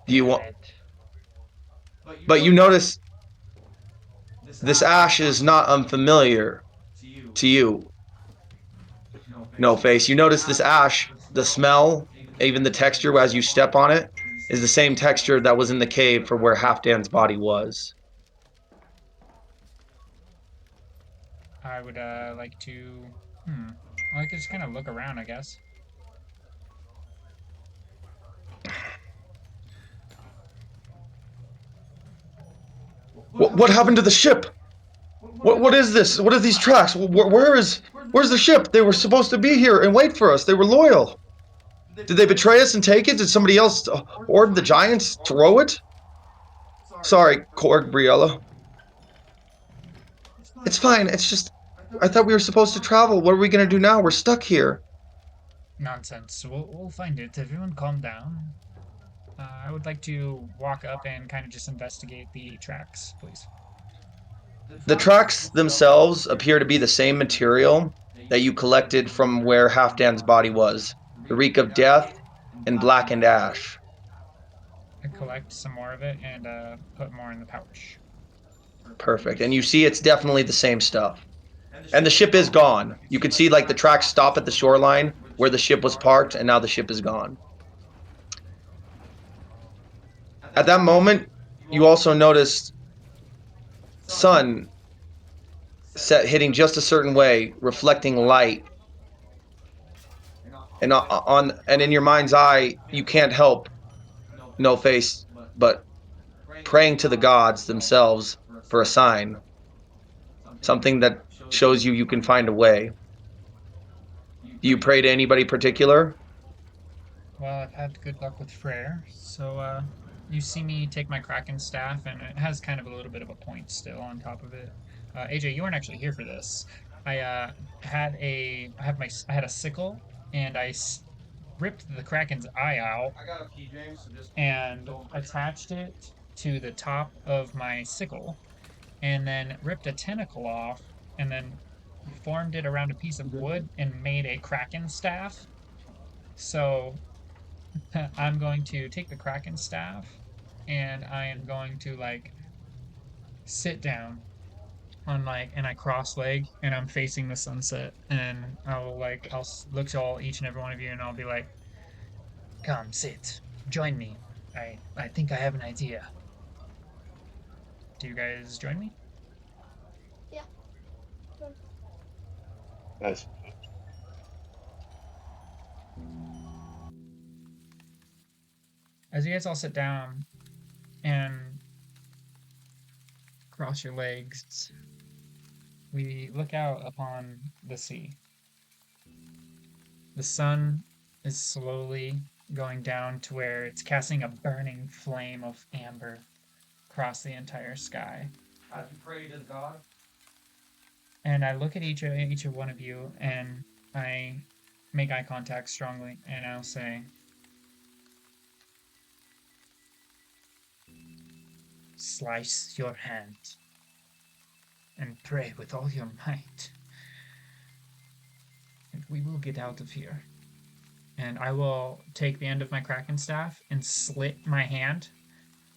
Do you want? But you notice this ash is not unfamiliar to you. No Face. You notice this ash, the smell, even the texture as you step on it, is the same texture that was in the cave for where Halfdan's body was. I would like to. Well, I could just kind of look around, I guess. What happened to the ship? What is this? What are these tracks? Where's the ship? They were supposed to be here and wait for us. They were loyal. Did they betray us and take it? Did somebody else order the giants throw it? Sorry, Korg Briella. It's fine. It's just I thought we were supposed to travel. What are we gonna do now? We're stuck here. Nonsense. We'll find it. Everyone, calm down. I would like to walk up and kind of just investigate the tracks, please. The tracks themselves appear to be the same material that you collected from where Halfdan's body was. The reek of death and blackened ash. I collect some more of it and put more in the pouch. Perfect. And you see it's definitely the same stuff. And the ship is gone. You can see like the tracks stop at the shoreline where the ship was parked, and now the ship is gone. At that moment, you also noticed sun set hitting just a certain way, reflecting light. And in your mind's eye, you can't help No Face but praying to the gods themselves for a sign, something that shows you can find a way. Do you pray to anybody particular? Well, I've had good luck with Freyr, so you see me take my Kraken staff, and it has kind of a little bit of a point still on top of it. AJ, you weren't actually here for this. I had a sickle, and ripped the Kraken's eye out I got a key, James. So just and attached it to the top of my sickle, and then ripped a tentacle off, and then formed it around a piece of wood and made a Kraken staff. So I'm going to take the Kraken staff, and I am going to like sit down on and I cross leg, and I'm facing the sunset, and I'll look to each and every one of you, and I'll be like, "Come, sit, join me. I think I have an idea." Do you guys join me? Yeah. That's As you guys all sit down and cross your legs, we look out upon the sea. The sun is slowly going down to where it's casting a burning flame of amber across the entire sky. as you pray to God. And I look at each of one of you, and I make eye contact strongly, and I'll say, "Slice your hand and pray with all your might, and we will get out of here." And I will take the end of my Kraken staff and slit my hand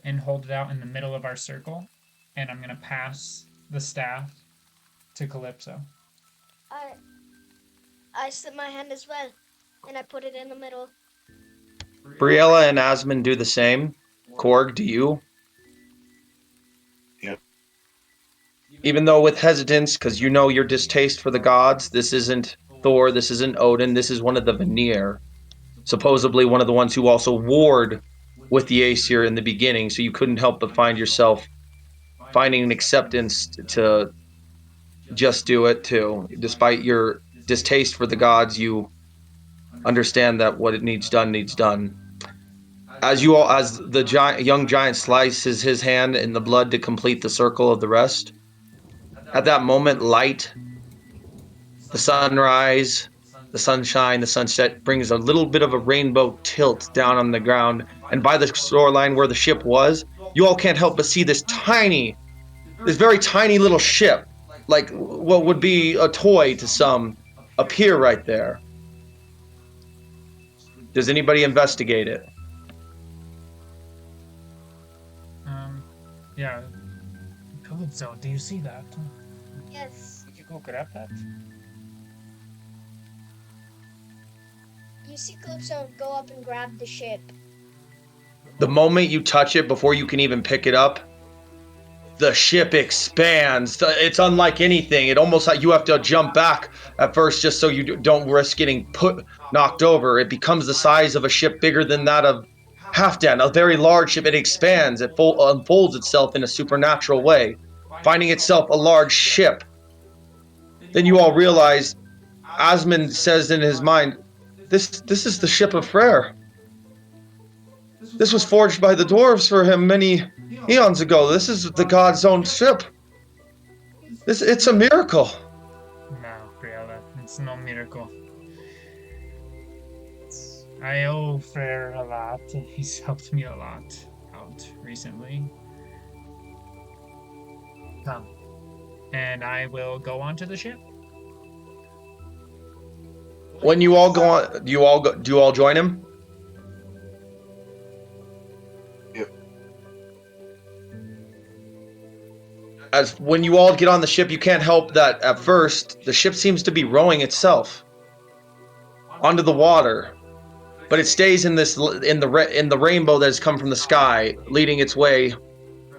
and hold it out in the middle of our circle, and I'm going to pass the staff to Calypso. I slip my hand as well, and I put it in the middle. Briella and Asmund do the same. Korg, do you? Yep. Even though with hesitance, because you know your distaste for the gods, this isn't Thor, this isn't Odin, this is one of the Vanir. Supposedly one of the ones who also warred with the Aesir in the beginning, so you couldn't help but find yourself finding an acceptance to just do it too. Despite your distaste for the gods, you understand that what it needs done needs done. As the young giant slices his hand in the blood to complete the circle of the rest, at that moment, light, the sunrise, the sunshine, the sunset brings a little bit of a rainbow tilt down on the ground, and by the shoreline where the ship was, you all can't help but see this very tiny little ship, like what would be a toy to some, appear right there. Does anybody investigate it? Yeah. Calypso, do you see that? Yes. Would you go grab that? You see Calypso go up and grab the ship. The moment you touch it, before you can even pick it up, the ship expands. It's unlike anything. It almost like you have to jump back at first just so you don't risk getting knocked over. It becomes the size of a ship bigger than that of Halfdan, a very large ship. It expands. It unfolds itself in a supernatural way, finding itself a large ship. Then you all realize, Asmund says in his mind, this is the ship of Freyr. This was forged by the dwarves for him many eons ago. This is the god's own ship. It's a miracle. No, Briella, it's no miracle. I owe Freyr a lot. He's helped me a lot out recently. Come, and I will go onto the ship. When you all go on, do you all join him? Yep. As when you all get on the ship, you can't help that at first the ship seems to be rowing itself onto the water, but it stays in the rainbow that has come from the sky, leading its way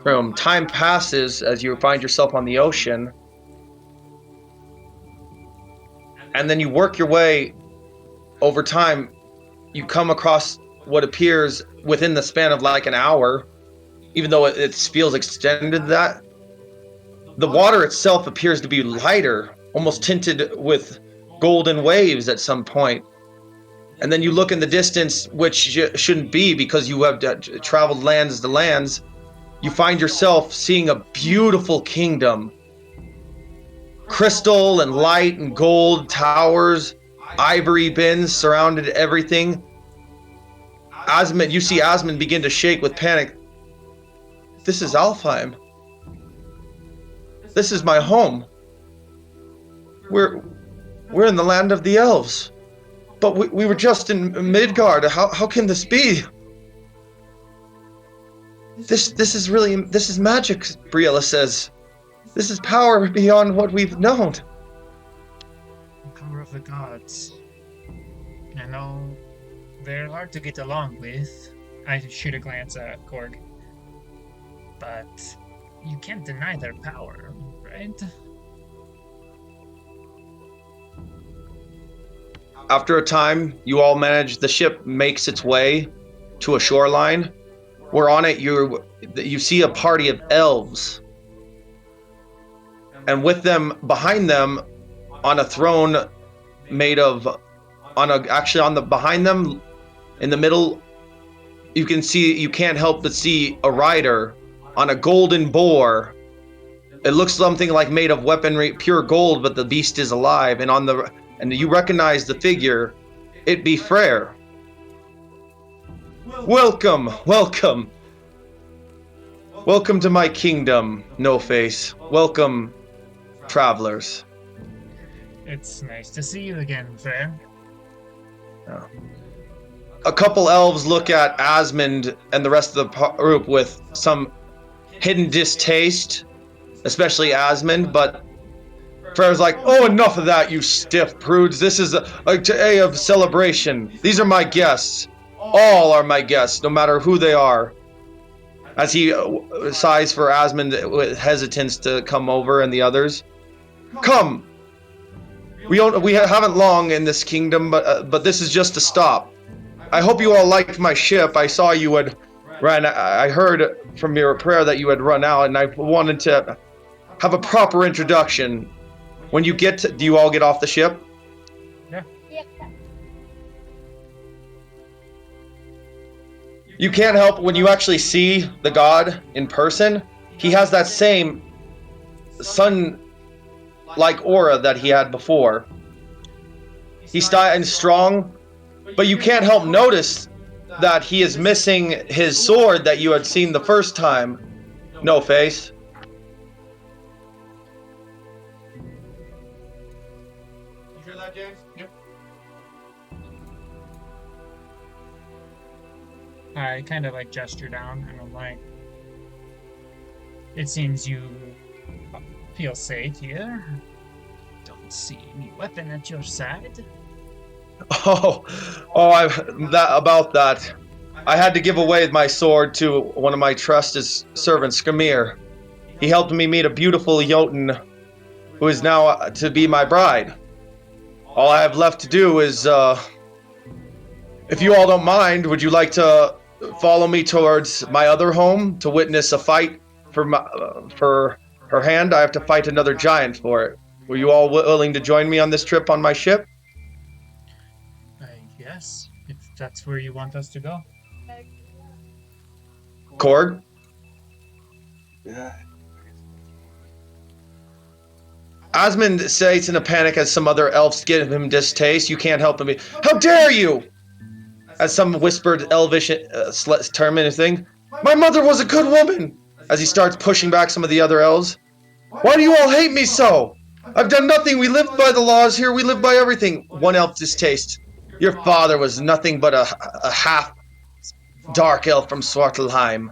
from. Time passes as you find yourself on the ocean, and then you work your way over time. You come across what appears within the span of like an hour, even though it feels extended. That the water itself appears to be lighter, almost tinted with golden waves at some point. And then you look in the distance, which shouldn't be because you have traveled lands to lands. You find yourself seeing a beautiful kingdom. Crystal and light and gold towers, ivory bins surrounded everything. You see Asmund begin to shake with panic. This is Alfheim. This is my home. We're in the land of the elves. But we were just in Midgard. How can this be? This is magic, Briella says. This is power beyond what we've known. The power of the gods. I know they're hard to get along with. I shoot a glance at Korg. But you can't deny their power, right? After a time, you all manage. The ship makes its way to a shoreline. Where on it you see a party of elves, and with them, behind them, on a throne made of, behind them, in the middle, you can't help but see a rider on a golden boar. It looks something like made of weaponry, pure gold, but the beast is alive, and you recognize the figure. It be Freyr. Welcome, welcome. Welcome to my kingdom, No Face. Welcome, travelers. It's nice to see you again, Freyr. A couple elves look at Asmund and the rest of the group with some hidden distaste, especially Asmund, but Freyr's like, oh, enough of that, you stiff prudes. This is a day of celebration. These are my guests. All are my guests, no matter who they are. As he sighs for Asmund with hesitance to come over and the others. Come. We haven't long in this kingdom, but this is just a stop. I hope you all liked my ship. I saw you had ran. I heard from your prayer that you had run out, and I wanted to have a proper introduction. When you do you all get off the ship? Yeah. Yep. You can't help when you actually see the god in person. He has that same sun-like aura that he had before. He's standing strong, but you can't help notice that he is missing his sword that you had seen the first time. No Face. You hear that, James? Yep. I kind of like gesture down and I'm like, it seems you feel safe here. Don't see any weapon at your side. About that. I had to give away my sword to one of my trusted servants, Skimir. He helped me meet a beautiful Jotun who is now to be my bride. All I have left to do is, if you all don't mind, would you like to follow me towards my other home to witness a fight for her hand? I have to fight another giant for it. Were you all willing to join me on this trip on my ship? Yes, if that's where you want us to go. Korg? Yeah. Osmond says in a panic as some other elves give him distaste. You can't help him. How dare you! As some whispered elvish term in his thing. My mother was a good woman! As he starts pushing back some of the other elves. Why do you all hate me so? I've done nothing. We live by the laws here. We live by everything. One elf distaste. Your father was nothing but a half dark elf from Svartalheim.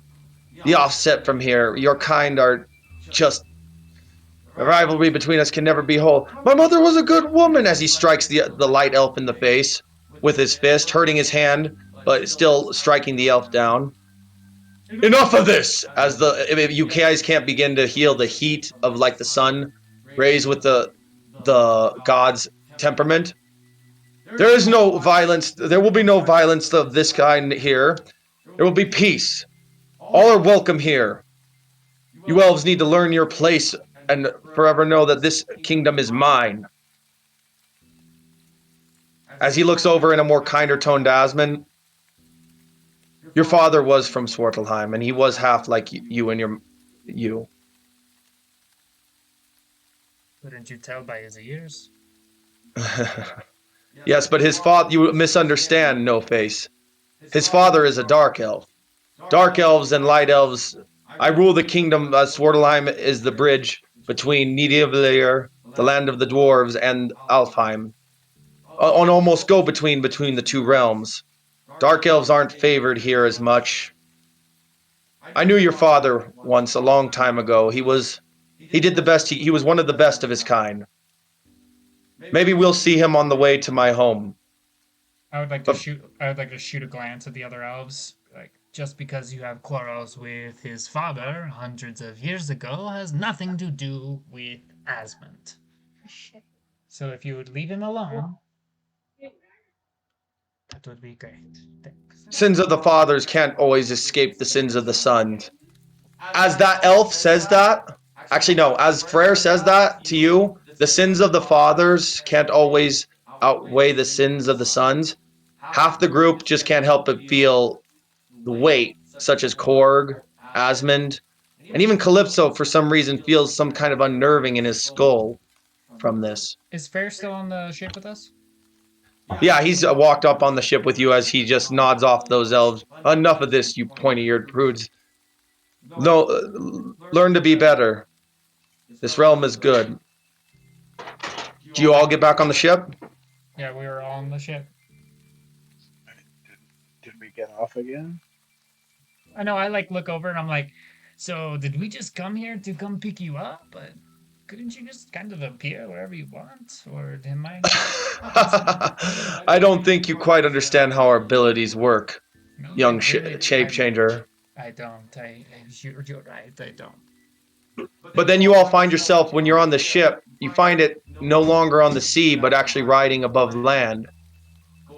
The offset from here. Your kind are just... The rivalry between us can never be whole. My mother was a good woman, as he strikes the light elf in the face with his fist, hurting his hand, but still striking the elf down. Enough of this! As you guys can't begin to heal the heat of like the sun rays with the god's temperament. There is no violence. There will be no violence of this kind here. There will be peace. All are welcome here. You elves need to learn your place and forever know that this kingdom is mine. As he looks over in a more kinder tone to Asmund, your father was from Svartalheim, and he was half like you and you. Couldn't you tell by his ears? Yes, but his father, you misunderstand, No Face. His father is a dark elf. Dark elves and light elves. I rule the kingdom. Svartalheim is the bridge between Nidavellir, the land of the dwarves, and Alfheim. On almost go between the two realms. Dark elves aren't favored here as much. I knew your father once, a long time ago. He did the best. He was one of the best of his kind. Maybe we'll see him on the way to my home. I would like to shoot a glance at the other elves. Like, just because you have quarrels with his father hundreds of years ago has nothing to do with Asmund. So if you would leave him alone, that would be great. Thanks. Sins of the fathers can't always escape the sins of the sons. As that elf says that, actually no, as Frere says that to you, the sins of the fathers can't always outweigh the sins of the sons. Half the group just can't help but feel the weight, such as Korg, Asmund, and even Calypso for some reason feels some kind of unnerving in his skull from this. Is Fair still on the ship with us? Yeah, he's walked up on the ship with you as he just nods off those elves. Enough of this, you pointy-eared prudes. No, learn to be better. This realm is good. Do you all get back on the ship? Yeah, we were all on the ship. Did we get off again? I know, I look over and I'm like, so did we just come here to come pick you up? But couldn't you just kind of appear wherever you want? Or am I... I don't think you quite understand how our abilities work, No, young really, shape changer. I don't. You're right, I don't. But then you all find yourself, when you're on the ship, you find it no longer on the sea, but actually riding above land.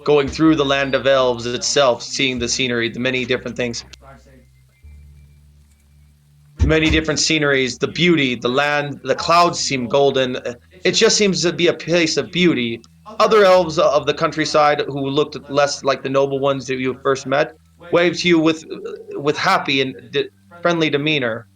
Going through the land of elves itself, seeing the scenery, the many different things. Many different sceneries, the beauty, the land, the clouds seem golden. It just seems to be a place of beauty. Other elves of the countryside who looked less like the noble ones that you first met waved to you with happy and friendly demeanor.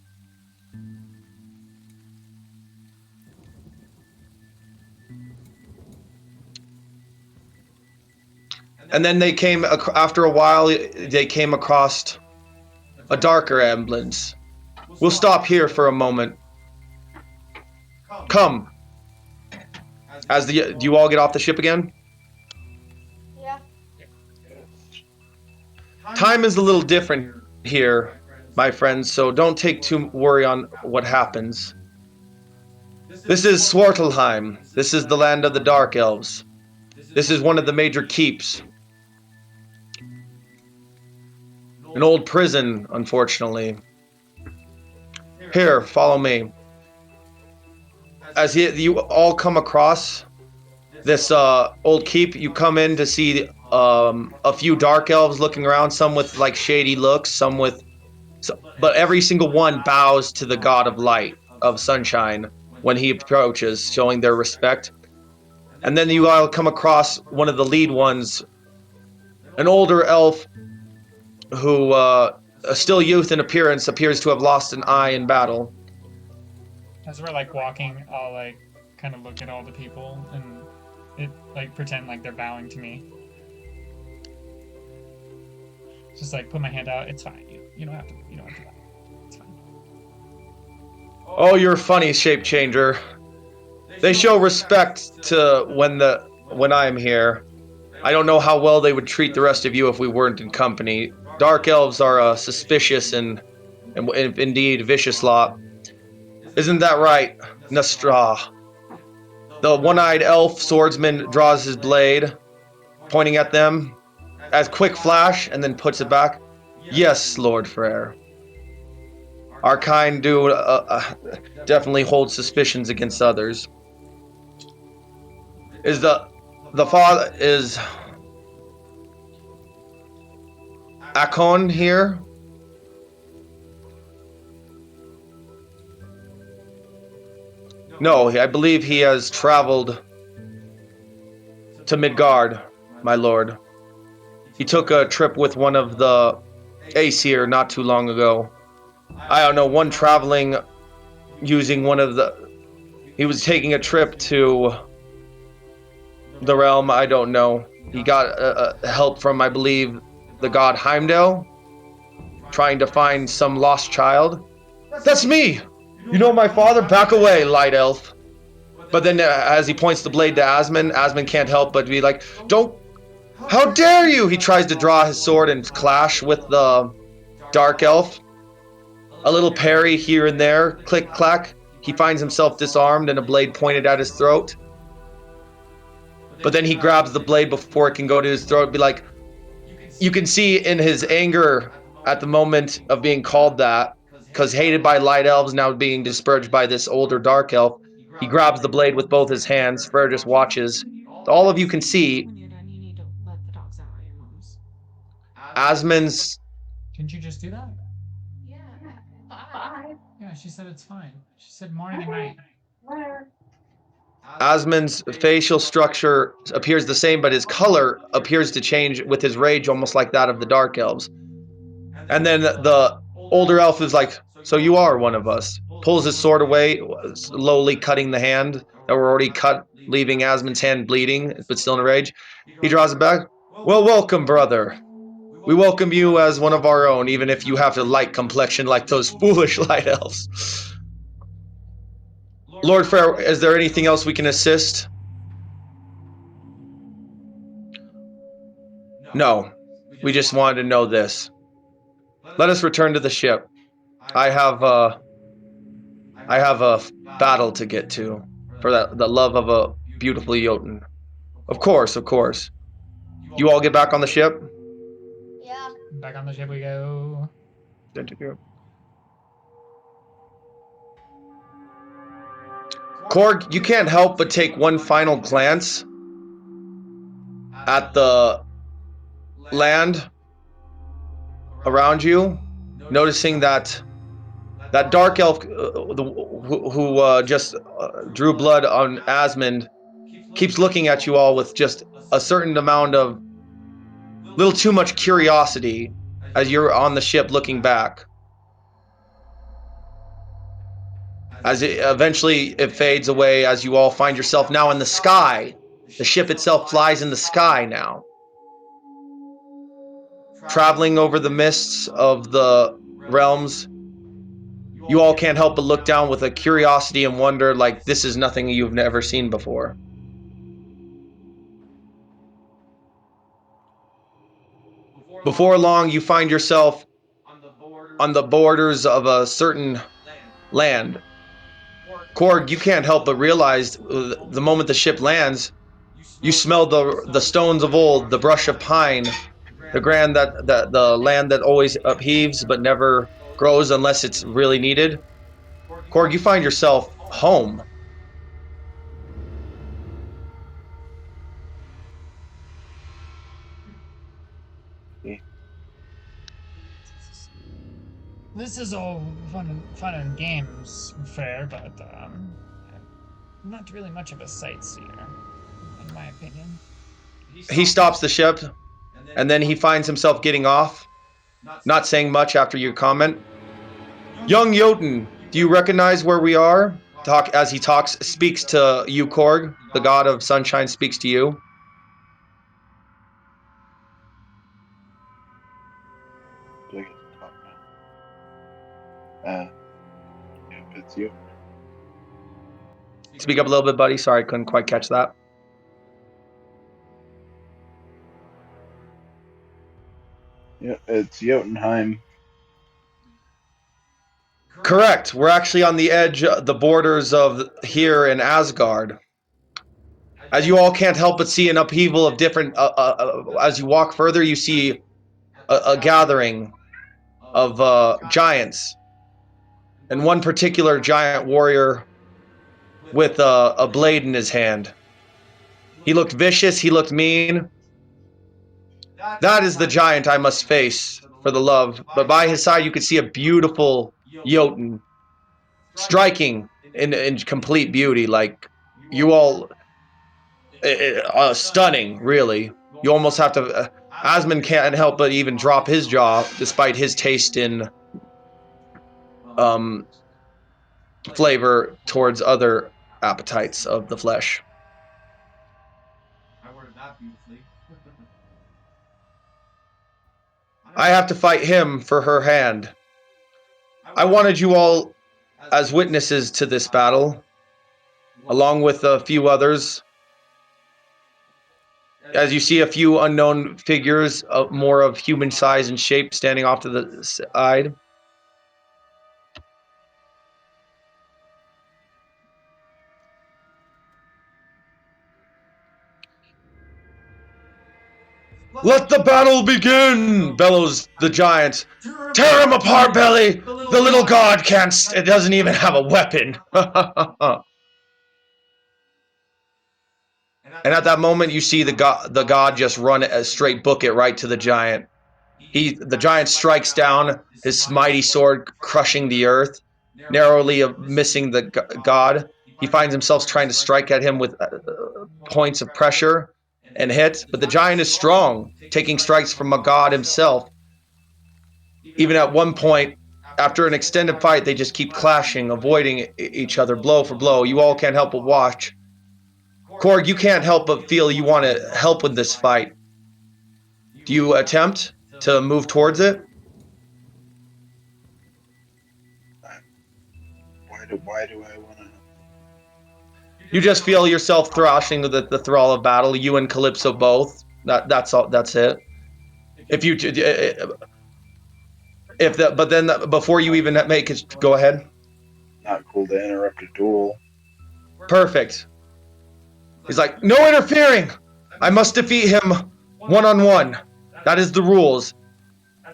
And then they came, after a while, they came across a darker emblance. We'll stop here for a moment. Come. Do you all get off the ship again? Yeah. Time is a little different here, my friends, so don't take too worry on what happens. This is Svartalheim. This is the land of the Dark Elves. This is one of the major keeps. An old prison, unfortunately. Here, follow me. As you all come across this old keep, you come in to see a few dark elves looking around, some with like shady looks, some with, but every single one bows to the god of light, of sunshine, when he approaches, showing their respect. And then you all come across one of the lead ones, an older elf who, still youth in appearance, appears to have lost an eye in battle. As we're like walking, I'll like kind of look at all the people and like pretend like they're bowing to me. Just like put my hand out. It's fine. You don't have to. You don't have to bow. It's fine. Oh, you're funny, shape changer. They show respect to when I'm here. I don't know how well they would treat the rest of you if we weren't in company. Dark elves are a suspicious and indeed vicious lot. Isn't that right, Nastra? The one-eyed elf swordsman draws his blade, pointing at them, as quick flash, and then puts it back. Yes, Lord Frere. Our kind do definitely hold suspicions against others. Is the father is Akon here? No, I believe he has traveled to Midgard, my lord. He took a trip with one of the Aesir not too long ago. I don't know, one traveling using one of the... He was taking a trip to the realm, I don't know. He got help from, I believe, the god Heimdall, trying to find some lost child. That's me! You know my father? Back away, light elf. But then as he points the blade to Asmund can't help but be like, don't... How dare you! He tries to draw his sword and clash with the dark elf. A little parry here and there, click clack. He finds himself disarmed and a blade pointed at his throat. But then he grabs the blade before it can go to his throat, be like, you can see in his anger at the moment of being called that, because hated by light elves, now being disparaged by this older dark elf, he grabs the blade with both his hands. Frere just watches. All of you can see When you're done, you need to let the dogs out at your mom's. Asmund's... Didn't you just do that? Yeah. Bye. Yeah, she said it's fine. She said morning and night. Asmund's facial structure appears the same, but his color appears to change with his rage, almost like that of the dark elves. And then the older elf is like, so you are one of us. Pulls his sword away, slowly cutting the hand that were already cut, leaving Asmund's hand bleeding, but still in a rage. He draws it back. Well, welcome, brother. We welcome you as one of our own, even if you have a light complexion like those foolish light elves. Lord Frere, is there anything else we can assist? No. We just wanted to know this. Let us return to the ship. I have a battle to get to for the love of a beautiful Jotun. Of course, of course. You all get back on the ship? Yeah. Back on the ship we go. Korg, you can't help but take one final glance at the land around you, noticing that dark elf who just drew blood on Asmund keeps looking at you all with just a certain amount of little too much curiosity as you're on the ship looking back. As eventually it fades away as you all find yourself now in the sky. The ship itself flies in the sky now, traveling over the mists of the realms. You all can't help but look down with a curiosity and wonder, like this is nothing you've never seen before. Before long, you find yourself on the borders of a certain land. Korg, you can't help but realize the moment the ship lands, you smell the stones of old, the brush of pine, the land that always upheaves but never grows unless it's really needed. Korg, you find yourself home. This is all fun and games, fair, but not really much of a sightseer, in my opinion. He stops the ship, and then he finds himself getting off, not saying much after your comment. Young Jotun, do you recognize where we are? As he speaks to you, Korg, the god of sunshine speaks to you. Do I get to talk now? If it's you. Speak up a little bit, buddy. Sorry, I couldn't quite catch that. Yeah, it's Jotunheim. Correct. We're actually on the edge, the borders of here in Asgard. As you all can't help but see an upheaval of different. As you walk further, you see a gathering of giants, and one particular giant warrior with a blade in his hand. He looked vicious. He looked mean. That is the giant I must face for the love. But by his side, you can see a beautiful Jotun, striking in complete beauty. Like you all, stunning, really. You almost have to. Asmund can't help but even drop his jaw, despite his taste in um, flavor towards other appetites of the flesh. I worded that beautifully. I have to fight him for her hand. I wanted you all as witnesses to this battle, along with a few others. As you see a few unknown figures, more of human size and shape, standing off to the side. Let the battle begin, bellows the giant. Tear him apart, Belly! The little god can't. It doesn't even have a weapon. And at that moment, you see the god just run a straight book it right to the giant. The giant strikes down, his mighty sword crushing the earth, narrowly missing the god. He finds himself trying to strike at him with points of pressure and hit, but the giant is strong, taking strikes from a god himself. Even at one point, after an extended fight, they just keep clashing, avoiding each other blow for blow. You all can't help but watch. Korg, you can't help but feel you want to help with this fight. Do you attempt to move towards it? Why do I want to? You just feel yourself thrashing the thrall of battle. You and Calypso both. That's all. That's it. But then before you even make it, go ahead. Not cool to interrupt a duel. Perfect. He's like, no interfering. I must defeat him one-on-one. That is the rules.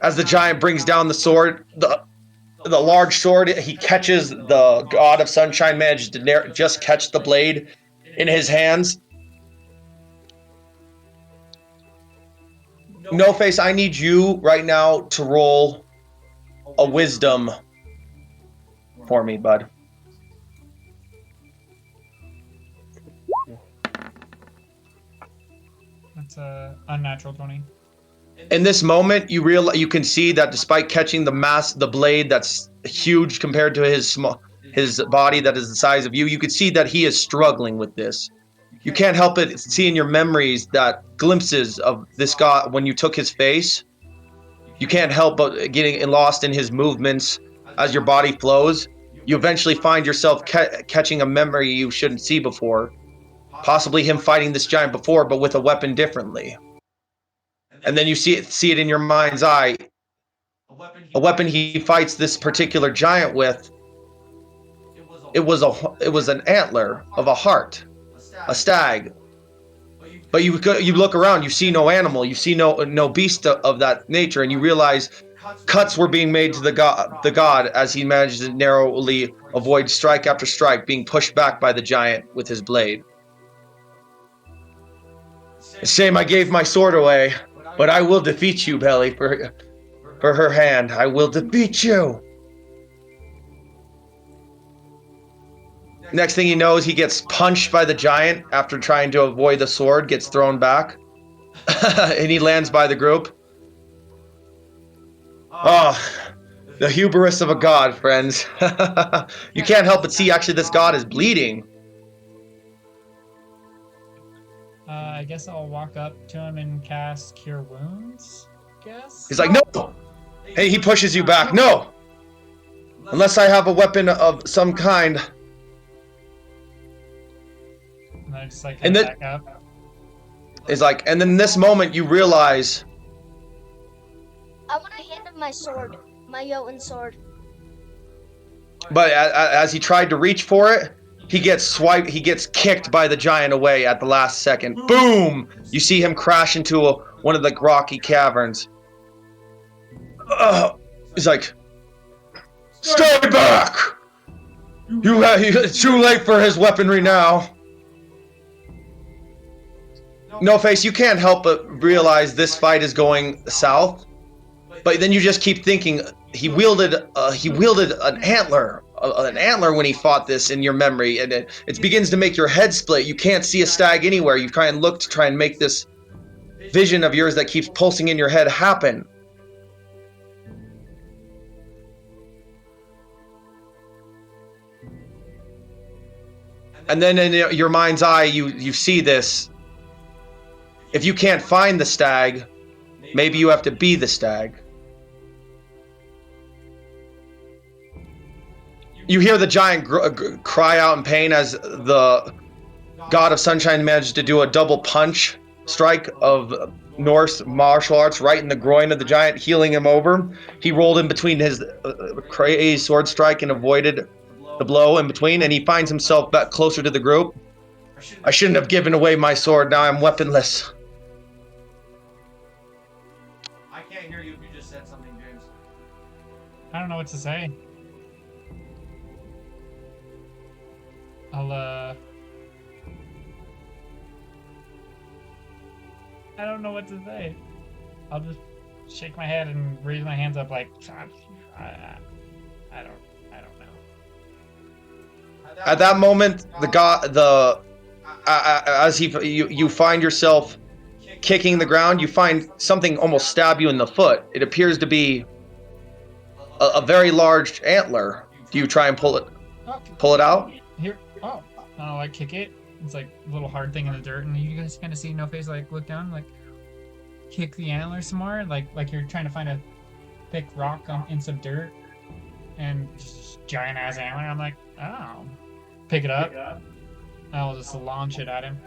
As the giant brings down the sword, the large sword, he catches the god of sunshine, manages to just catch the blade in his hands. No Face, I need you right now to roll a wisdom for me, bud. That's a unnatural 20. In this moment, you can see that despite catching the blade that's huge compared to his body that is the size of you, you can see that he is struggling with this. You can't help but see in your memories that glimpses of this god when you took his face. You can't help but getting lost in his movements as your body flows. You eventually find yourself catching a memory you shouldn't see before. Possibly him fighting this giant before, but with a weapon differently. And then you see it in your mind's eye. A weapon he fights this particular giant with. It was an antler of a hart, a stag. But you look around, you see no animal, you see no beast of that nature, and you realize Cuts were being made to the god as he managed to narrowly avoid strike after strike, being pushed back by the giant with his blade. It's a shame I gave my sword away, but I will defeat you, Belly, for her hand. I will defeat you. Next thing he knows, he gets punched by the giant after trying to avoid the sword, gets thrown back, and he lands by the group. Oh, the hubris of a god, friends. You can't help but see, actually, this god is bleeding. I guess I'll walk up to him and cast Cure Wounds, guess? He's like, no! Hey, he pushes you back. No! Unless I have a weapon of some kind. And I just like And back up. He's like, and then this moment you realize... I want to hand him my sword, my Jotun sword. But as he tried to reach for it, he gets kicked by the giant away at the last second. Boom! You see him crash into one of the rocky caverns. He's like, stay back! It's too late for his weaponry now. No Face, you can't help but realize this fight is going south. But then you just keep thinking, he wielded an antler when he fought this in your memory, and it begins to make your head split. You can't see a stag anywhere. You try and look to try and make this vision of yours that keeps pulsing in your head happen. And then in your mind's eye, you see this. If you can't find the stag, maybe you have to be the stag. You hear the giant cry out in pain as the god of sunshine managed to do a double punch strike of Norse martial arts right in the groin of the giant, healing him over. He rolled in between his crazy sword strike and avoided the blow in between, and he finds himself back closer to the group. I shouldn't have given away my sword. Now I'm weaponless. I can't hear you if you just said something, James. I don't know what to say. I don't know what to say. I'll just shake my head and raise my hands up like, I don't know. At that moment, as you find yourself kicking the ground, you find something almost stab you in the foot. It appears to be a very large antler. Do you try and pull it out? Here. Oh, I'll like kick it. It's like a little hard thing in the dirt, and you guys kind of see No Face like look down, like kick the antler some more, like you're trying to find a thick rock in some dirt, and just giant ass antler. I'm like, oh, pick it up. I'll just launch it at him.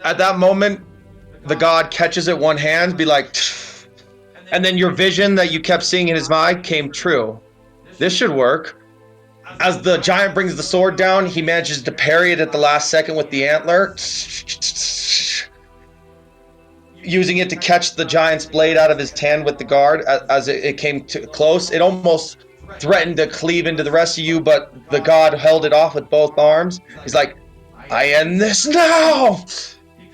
At that moment, the god catches it one hand, be like, and then your vision that you kept seeing in his mind came true. This should work. As the giant brings the sword down, he manages to parry it at the last second with the antler, using it to catch the giant's blade out of his hand with the guard. As it came close, it almost threatened to cleave into the rest of you, but the god held it off with both arms. He's like, I end this now!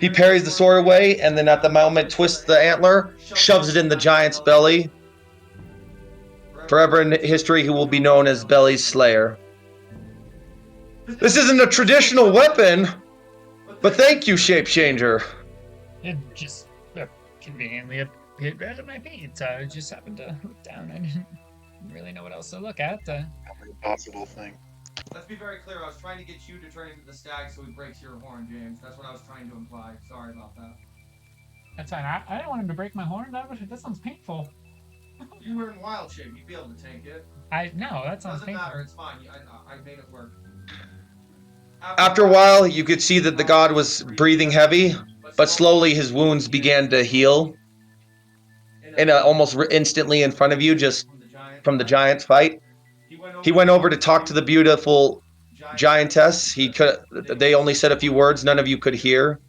He parries the sword away, and then at the moment twists the antler, shoves it in the giant's belly. Forever in history, he will be known as Belly's Slayer. This isn't a traditional weapon, but thank you, Shapechanger. It just conveniently appeared right at my feet, so I just happened to look down. I didn't really know what else to look at. Every possible thing. Let's be very clear. I was trying to get you to turn into the stag so he breaks your horn, James. That's what I was trying to imply. Sorry about that. That's fine. I didn't want him to break my horn. That sounds painful. You were in wild shape. You'd be able to take it. No, that sounds Doesn't painful. matter. It's fine. I made it work. After a while, you could see that the god was breathing heavy, but slowly his wounds began to heal. And almost instantly in front of you, just from the giant fight. He went over to talk to the beautiful giantess. They only said a few words none of you could hear.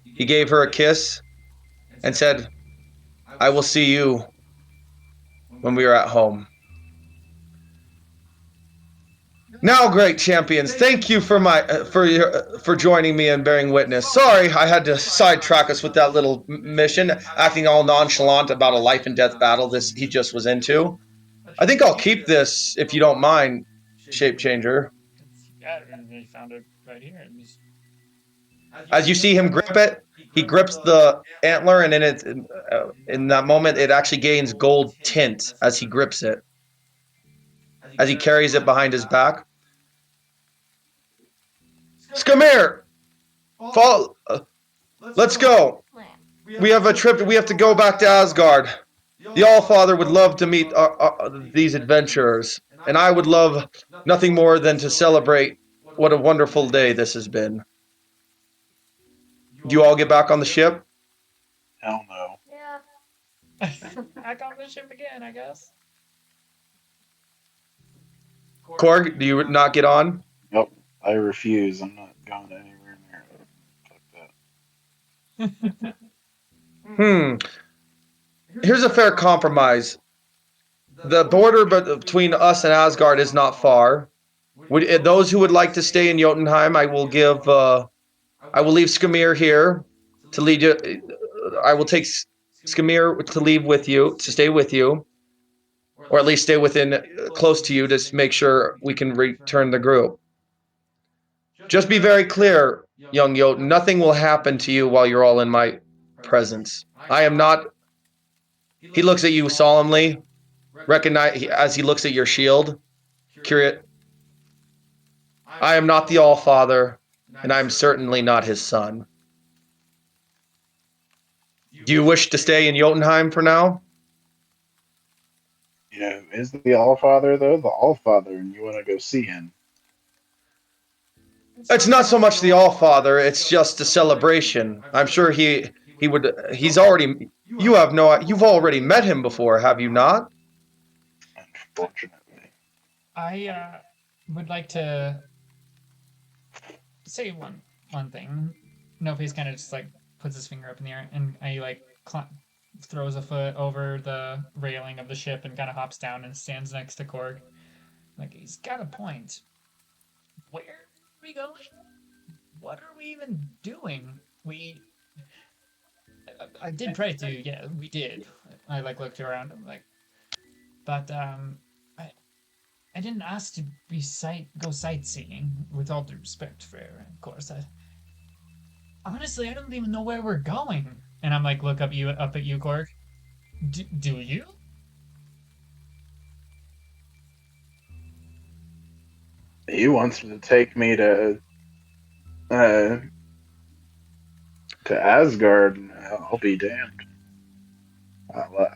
He gave her a kiss and said, I will see you when we were at home. Now, great champions, thank you for joining me and bearing witness. Sorry, I had to sidetrack us with that little mission, acting all nonchalant about a life and death battle he just was into. I think I'll keep this if you don't mind, Shape Changer. Yeah, they found it right here. It was... As you see him grip it, he grips the antler, and in that moment, it actually gains gold tint as he grips it, as he carries it behind his back. Skamir, follow. Let's go. We have a trip. We have to go back to Asgard. The Allfather would love to meet these adventurers, and I would love nothing more than to celebrate what a wonderful day this has been. Do you all get back on the ship? Hell no. Yeah. Back on the ship again, I guess. Korg, do you not get on? Nope. I refuse. I'm not going anywhere near that. Here's a fair compromise. The border between us and Asgard is not far. Those who would like to stay in Jotunheim, I will leave Skamir here to lead you. I will take Skamir to leave with you, to stay with you, or at least stay within close to you to make sure we can return the group. Just be very clear, young Jotun, nothing will happen to you while you're all in my presence. I am not. He looks at you solemnly, recognize as he looks at your shield. Curious. I am not the Allfather, and I am certainly not his son. Do you wish to stay in Jotunheim for now? You know, is the Allfather though? The Allfather, and you want to go see him? It's not so much the Allfather; it's just a celebration. I'm sure he would. He's already. You have no. You've already met him before, have you not? Unfortunately. I would like to say one thing. No Face kind of just like puts his finger up in the air, and I like throws a foot over the railing of the ship and kind of hops down and stands next to Korg. Like, he's got a point. Where are we going? What are we even doing? I did pray to you. Yeah, we did. I like looked around. I'm like, but I didn't ask to go sightseeing. With all due respect, Frere, of course. Honestly, I don't even know where we're going. And I'm like, look up at you, Korg. Do you? He wants to take me to Asgard. I'll be damned.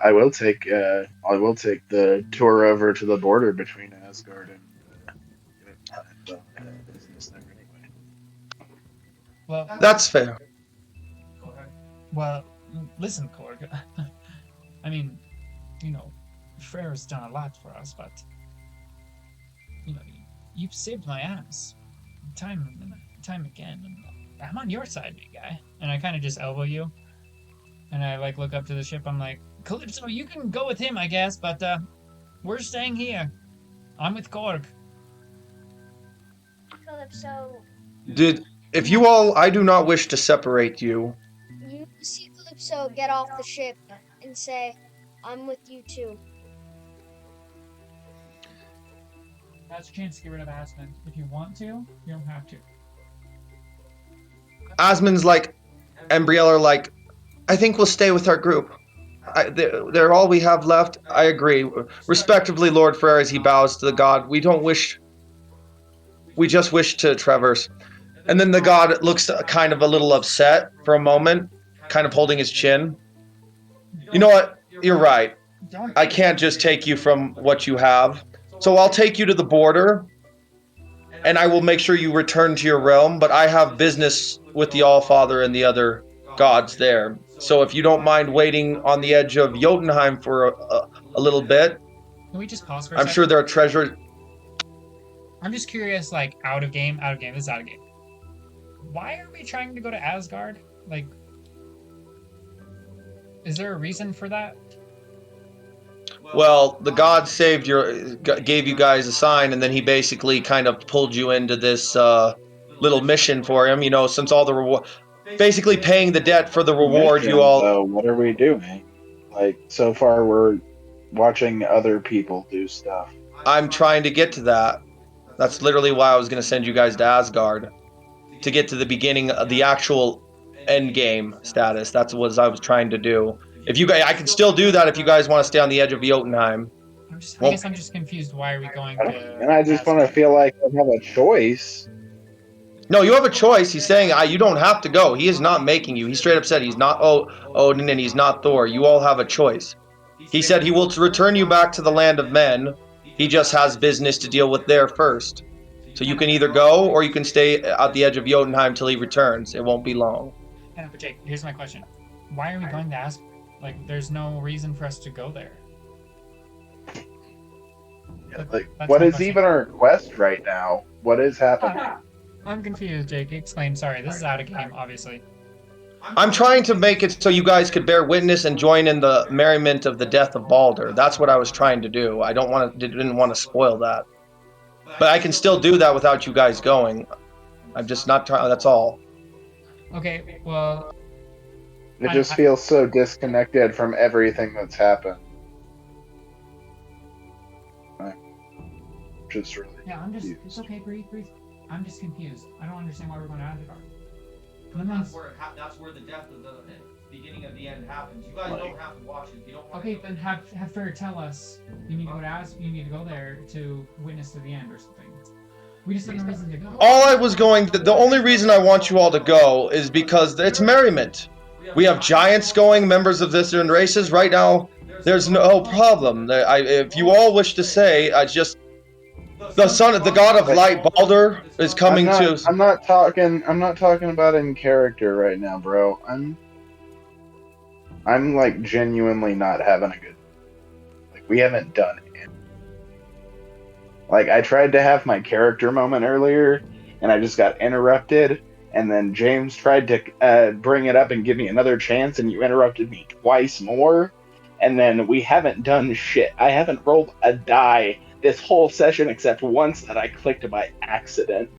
I will take the tour over to the border between Asgard and business there anyway. Well, That's fair. well, listen, Korg. I mean, you know, Frere's done a lot for us, but you know, you've saved my ass time and time again. And I'm on your side, big guy. And I kind of just elbow you, and I like look up to the ship. I'm like, Calypso, you can go with him, I guess, but we're staying here. I'm with Korg. Calypso, If you all, I do not wish to separate you. you see Calypso get off the ship and say, I'm with you too. That's a chance to get rid of Asmund. If you want to, you don't have to. Asmund's like, and Brielle are like, I think we'll stay with our group. They're all we have left. I agree. Respectively, Lord Frere, as he bows to the god, we just wish to traverse. And then the god looks kind of a little upset for a moment, kind of holding his chin. You know what? You're right. I can't just take you from what you have. So I'll take you to the border, and I will make sure you return to your realm, but I have business with the Allfather and the other gods there. So if you don't mind waiting on the edge of Jotunheim for a little bit, Can we just pause for a I'm second? sure there are treasures. I'm just curious, like, out of game, this is out of game. Why are we trying to go to Asgard? Like, is there a reason for that? Well, the god gave you guys a sign, and then he basically kind of pulled you into this little mission for him. Since all the reward, basically paying the debt for the reward you Mission, all. though, what are we doing? Like, so far we're watching other people do stuff. I'm trying to get to that. That's literally why I was going to send you guys to Asgard to get to the beginning of the actual end game status. That's what I was trying to do. If you guys, I can still do that if you guys want to stay on the edge of Jotunheim. I guess I'm just confused. Why are we going to And I just want to Asgard? feel like I have a choice. No, you have a choice. He's saying you don't have to go. He is not making you. He straight up said he's not Odin and he's not Thor. You all have a choice. He said he will return you back to the land of men. He just has business to deal with there first. So you can either go or you can stay at the edge of Jotunheim till he returns. It won't be long. Yeah, but Jake, here's my question: why are we going to Asgard? Like, there's no reason for us to go there. Like, That's what my is question. even our quest right now? What is happening? I'm confused, Jake. Explain. Sorry, this is out of game, obviously. I'm trying to make it so you guys could bear witness and join in the merriment of the death of Balder. That's what I was trying to do. I didn't want to spoil that. But I can still do that without you guys going. I'm just not trying. That's all. Okay, well, It just feels so disconnected from everything that's happened. I'm just really yeah, I'm just. confused. It's okay. Breathe. I'm just confused. I don't understand why we're going to Asgard. But that's where the death of the beginning of the end happens. You guys don't have to watch it if you don't want Okay, to. then have Fair tell us you need to go to you need to go there to witness to the end or something. We just have no reason to go. All I was going. The only reason I want you all to go is because it's merriment. We have giants going, members of different races. Right now, there's no problem. If you all wish to say, I just the god of light, Balder, is coming to. I'm not talking about in character right now, bro. I'm like genuinely not having a good. Like, we haven't done it. Like, I tried to have my character moment earlier, and I just got interrupted. And then James tried to bring it up and give me another chance, and you interrupted me twice more. And then we haven't done shit. I haven't rolled a die this whole session except once that I clicked by accident.